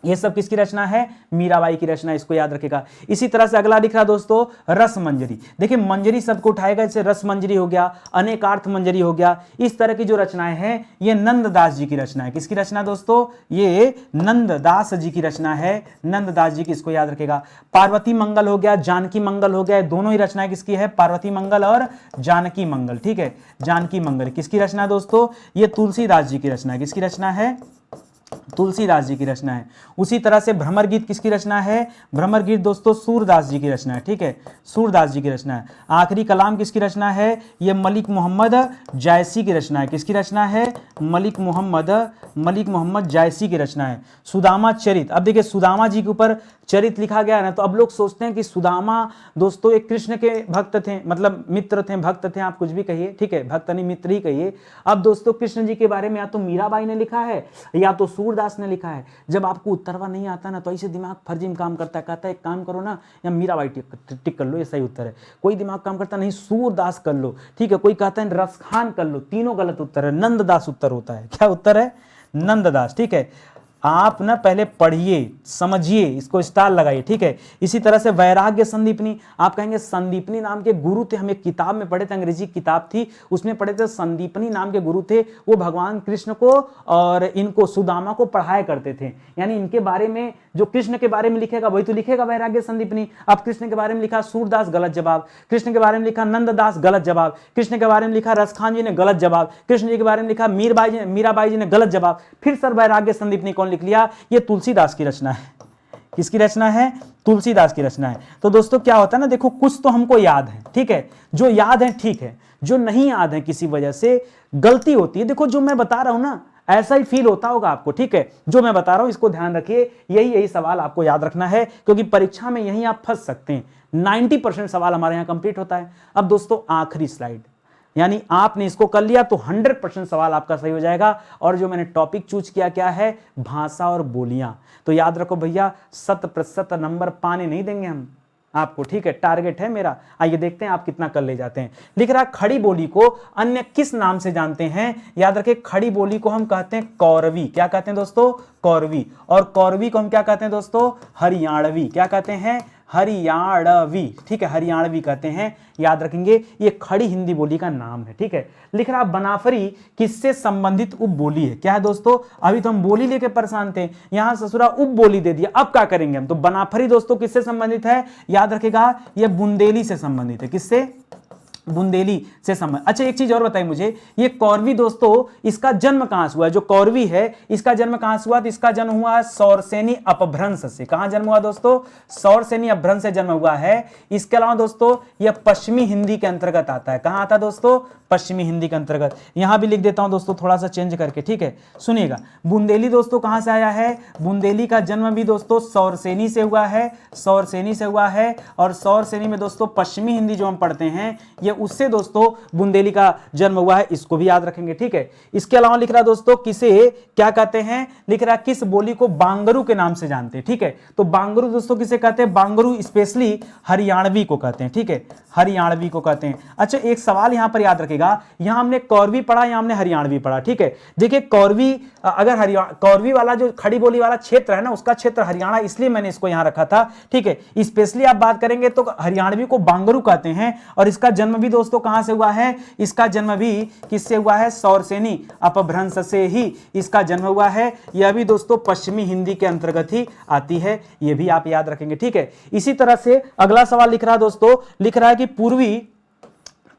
ये सब किसकी रचना है? मीराबाई की रचना, इसको याद रखेगा। इसी तरह से अगला दिख रहा दोस्तों रस मंजरी। देखिए मंजरी शब्द को उठाएगा, जैसे रस मंजरी हो गया, अनेकार्थ मंजरी हो गया, इस तरह की जो रचनाएं हैं ये नंददास जी की रचना है। किसकी रचना दोस्तों? ये नंददास जी की रचना है, नंददास जी की, इसको याद रखेगा। पार्वती मंगल हो गया, जानकी मंगल हो गया, दोनों ही रचनाएं किसकी है? पार्वती मंगल और जानकी मंगल, ठीक है। जानकी मंगल किसकी रचना दोस्तों? ये तुलसीदास जी की रचना है। किसकी रचना है? तुलसीदास जी की रचना है। उसी तरह से भ्रमर गीत किसकी रचना है? भ्रमर गीत दोस्तों सूरदास जी की रचना है, ठीक है, सूरदास जी की रचना है। आखिरी कलाम किसकी रचना है? ये मलिक मोहम्मद जायसी की रचना है। किसकी रचना है? मलिक मोहम्मद जायसी की रचना है। सुदामा चरित, अब देखिए सुदामा जी के ऊपर चरित लिखा गया ना, तो अब लोग सोचते हैं कि सुदामा दोस्तों एक कृष्ण के भक्त थे, मतलब मित्र थे, भक्त थे, आप कुछ भी कहिए, ठीक है, भक्त नहीं मित्र ही कहिए। अब दोस्तों कृष्ण जी के बारे में या तो मीराबाई ने लिखा है या तो सूरदास ने लिखा है। जब आपको उत्तरवा नहीं आता ना तो ऐसे दिमाग फर्जी में काम करता है, कहता है एक काम करो ना, या मीराबाई टिक कर लो, ये सही उत्तर है। कोई दिमाग काम करता नहीं, सूरदास कर लो, ठीक है, कोई कहता है रसखान कर लो, तीनों गलत उत्तर है, नंददास उत्तर होता है। क्या उत्तर है? नंददास, ठीक है। आप ना पहले पढ़िए, समझिए, इसको स्टार लगाइए, ठीक है। इसी तरह से वैराग्य संदीपनी, आप कहेंगे संदीपनी नाम के गुरु थे, हम एक किताब में पढ़े थे, अंग्रेजी किताब थी, उसमें पढ़े थे संदीपनी नाम के गुरु थे, वो भगवान कृष्ण को और इनको सुदामा को पढ़ाया करते थे, यानी इनके बारे में जो कृष्ण के बारे में लिखेगा वही तो लिखेगा वैराग्य संदीपनी। अब कृष्ण के बारे में लिखा सूरदास, गलत जवाब। कृष्ण के बारे में लिखा नंददास, गलत जवाब। कृष्ण के बारे में लिखा रसखान जी ने, गलत जवाब। कृष्ण जी के बारे में लिखा मीराबाई जी ने, गलत जवाब। फिर सर वैराग्य संदीपनी कौन लिख लिया? ये तुलसीदास की रचना है। किसकी रचना है? तुलसीदास की रचना है। तो दोस्तों क्या होता है ना, देखो कुछ तो हमको याद है, ठीक है, जो याद है ठीक है, जो नहीं याद है किसी वजह से गलती होती है। देखो जो मैं बता रहा हूं ना, ऐसा ही फील होता होगा आपको, ठीक है, जो मैं बता रहा हूं इसको ध्यान रखिए, यही सवाल आपको याद रखना है, क्योंकि परीक्षा में यही आप फंस सकते हैं। 90% सवाल हमारे यहां कंप्लीट होता है। अब दोस्तों आखिरी स्लाइड, यानी आपने इसको कर लिया तो 100% सवाल आपका सही हो जाएगा। और जो मैंने टॉपिक चूज किया क्या है? भाषा और बोलियां। तो याद रखो भैया, 100% नंबर पाने नहीं देंगे हम आपको, ठीक है, टारगेट है मेरा। आइए देखते हैं आप कितना कर ले जाते हैं। लिख रहा खड़ी बोली को अन्य किस नाम से जानते हैं? याद रखें, खड़ी बोली को हम कहते हैं कौरवी। क्या कहते हैं दोस्तों? कौरवी। और कौरवी को हम क्या कहते हैं दोस्तों? हरियाणवी। क्या कहते हैं? हरियाणवी, ठीक है, हरियाणवी कहते हैं। याद रखेंगे, ये खड़ी हिंदी बोली का नाम है, ठीक है। लिख रहा बनाफरी किससे संबंधित उपबोली है? क्या है दोस्तों? अभी तो हम बोली लेके परेशान थे, यहां ससुरा उपबोली दे दिया, अब क्या करेंगे हम? तो बनाफरी दोस्तों किससे संबंधित है? याद रखेगा, ये बुंदेली से संबंधित है। किससे? बुंदेली से संबंध। अच्छा एक चीज और बताइए मुझे, ये कौरवी दोस्तों इसका जन्म कहां से हुआ? जो कौरवी है इसका जन्म कहां से हुआ? तो इसका जन्म हुआ सौरसेनी अपभ्रंश से। कहां जन्म हुआ दोस्तों? सौरसेनी अपभ्रंश से जन्म हुआ है। इसके अलावा दोस्तों यह पश्चिमी हिंदी के अंतर्गत आता है। कहां आता है दोस्तों? पश्चिमी हिंदी के अंतर्गत। यहां भी लिख देता हूं दोस्तों थोड़ा सा चेंज करके, ठीक है। सुनिएगा, बुंदेली दोस्तों कहां से आया है? बुंदेली का जन्म भी दोस्तों सौरसेनी से हुआ है, सौरसेनी से हुआ है। और सौरसेनी में दोस्तों पश्चिमी हिंदी जो हम पढ़ते हैं, ये उससे दोस्तों बुंदेली का जन्म हुआ है। इसको भी याद रखेंगे, ठीक है। इसके अलावा लिख रहा दोस्तों किसे क्या कहते हैं? लिख रहा किस बोली को बांगरू के नाम से जानते हैं, ठीक है। तो बांगरू दोस्तों किसे कहते हैं? बांगरू स्पेशली हरियाणवी को कहते हैं, ठीक है, हरियाणवी को कहते हैं। अच्छा एक सवाल यहां पर याद रखेगा, यहां हमने कौरवी पढ़ा, यहां हमने हरियाणवी पढ़ा, ठीक है। देखिए कौरवी, अगर कौरवी वाला जो खड़ी बोली वाला क्षेत्र है ना, उसका क्षेत्र हरियाणा, इसलिए मैंने इसको यहां रखा था, ठीक है। स्पेशली आप बात करेंगे तो हरियाणवी को बांगरू कहते हैं। और इसका जन्म भी दोस्तों कहां से हुआ है? इसका जन्म भी किससे हुआ है? सौरसेनी अपभ्रंश से ही इसका जन्म हुआ है। यह भी दोस्तों पश्चिमी हिंदी के अंतर्गत ही आती है, यह भी आप याद रखेंगे, ठीक है। इसी तरह से अगला सवाल लिख रहा है दोस्तों, लिख रहा है कि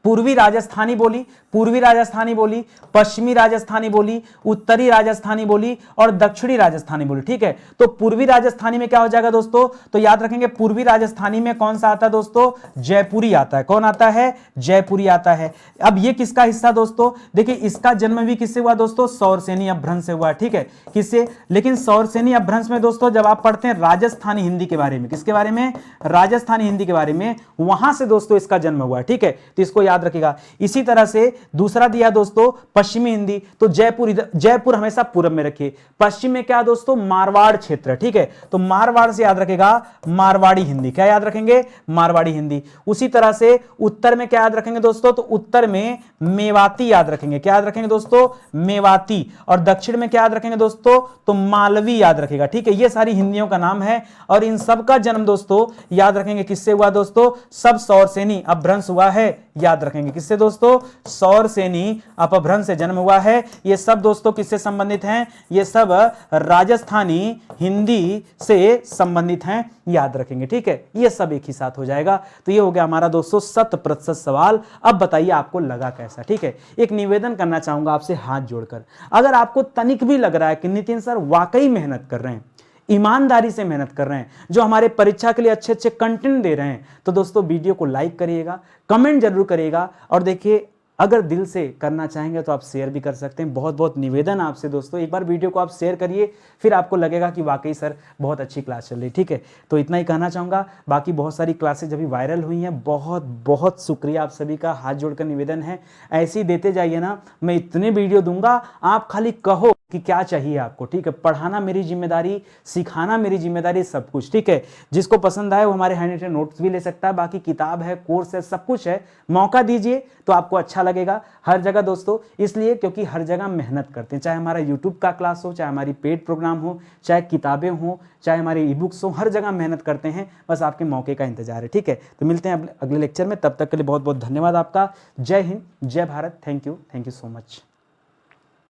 पूर्वी राजस्थानी बोली, पूर्वी राजस्थानी बोली, पश्चिमी राजस्थानी बोली, उत्तरी राजस्थानी बोली और दक्षिणी राजस्थानी बोली, ठीक है। तो पूर्वी राजस्थानी में क्या हो जाएगा दोस्तों? तो याद रखेंगे पूर्वी राजस्थानी में कौन सा आता है दोस्तों? जयपुरी आता है। कौन आता है? जयपुरी आता है। अब ये किसका हिस्सा दोस्तों? देखिए इसका जन्म भी किससे हुआ दोस्तों? सौरसेनी अपभ्रंश से हुआ, ठीक है। किससे? लेकिन सौरसेनी अपभ्रंश में दोस्तों जब आप पढ़ते हैं राजस्थानी हिंदी के बारे में, किसके बारे में? राजस्थानी हिंदी के बारे में, वहां से दोस्तों इसका जन्म हुआ, ठीक है। तो इसको याद रखिएगा। इसी तरह से दूसरा दिया दोस्तों पश्चिमी हिंदी, तो जयपुर हमेशा पूरब में रखिए। पश्चिम में क्या दोस्तों? मारवाड़ क्षेत्र, ठीक है। तो मारवाड़ से याद रखेगा मारवाड़ी हिंदी। क्या याद रखेंगे? मारवाड़ी हिंदी। उसी तरह से उत्तर में क्या याद रखेंगे दोस्तों? तो उत्तर में मेवाती याद रखेंगे। क्या याद रखेंगे दोस्तों? मेवाती। और दक्षिण में क्या याद रखेंगे दोस्तों? तो मालवी याद रखेगा, ठीक है। ये सारी हिंदियों का नाम है और इन सब का जन्म दोस्तों याद रखेंगे किससे हुआ दोस्तों? सब सौरसेनी अपभ्रंश हुआ है, याद रखेंगे। किससे दोस्तों? सौरसेनी अपभ्रंश से जन्म हुआ है। ये सब दोस्तों किससे संबंधित हैं? ये सब राजस्थानी हिंदी से संबंधित हैं, याद रखेंगे, ठीक है। ये सब एक ही साथ हो जाएगा। तो ये हो गया हमारा दोस्तों 100% सवाल। अब बताइए आपको लगा कैसा, ठीक है। एक निवेदन करना चाहूंगा आपसे हाथ जोड़कर, अगर आपको तनिक भी लग रहा है कि नितिन सर वाकई मेहनत कर रहे हैं, ईमानदारी से मेहनत कर रहे हैं, जो हमारे परीक्षा के लिए अच्छे अच्छे कंटेंट दे रहे हैं, तो दोस्तों वीडियो को लाइक करिएगा, कमेंट जरूर करिएगा। और देखिए अगर दिल से करना चाहेंगे तो आप शेयर भी कर सकते हैं। बहुत बहुत निवेदन आपसे दोस्तों, एक बार वीडियो को आप शेयर करिए, फिर आपको लगेगा कि वाकई सर बहुत अच्छी क्लास चल रही, ठीक है। तो इतना ही कहना चाहूँगा। बाकी बहुत सारी क्लासेज अभी वायरल हुई हैं। बहुत बहुत शुक्रिया आप सभी का, हाथ जोड़कर निवेदन है, ऐसे ही देते जाइए ना। मैं इतने वीडियो दूंगा, आप खाली कहो कि क्या चाहिए आपको, ठीक है। पढ़ाना मेरी जिम्मेदारी, सिखाना मेरी जिम्मेदारी, सब कुछ, ठीक है। जिसको पसंद आए वो हमारे हैंड रिटन नोट्स भी ले सकता है। बाकी किताब है, कोर्स है, सब कुछ है। मौका दीजिए तो आपको अच्छा लगेगा हर जगह दोस्तों, इसलिए क्योंकि हर जगह मेहनत करते हैं। चाहे हमारा यूट्यूब का क्लास हो, चाहे हमारी पेड प्रोग्राम हो, चाहे किताबें हो, चाहे हमारे ई बुक्स हो, हर जगह मेहनत करते हैं। बस आपके मौके का इंतजार है, ठीक है। तो मिलते हैं अगले लेक्चर में, तब तक के लिए बहुत बहुत धन्यवाद आपका। जय हिंद, जय Bharat. Thank you so much.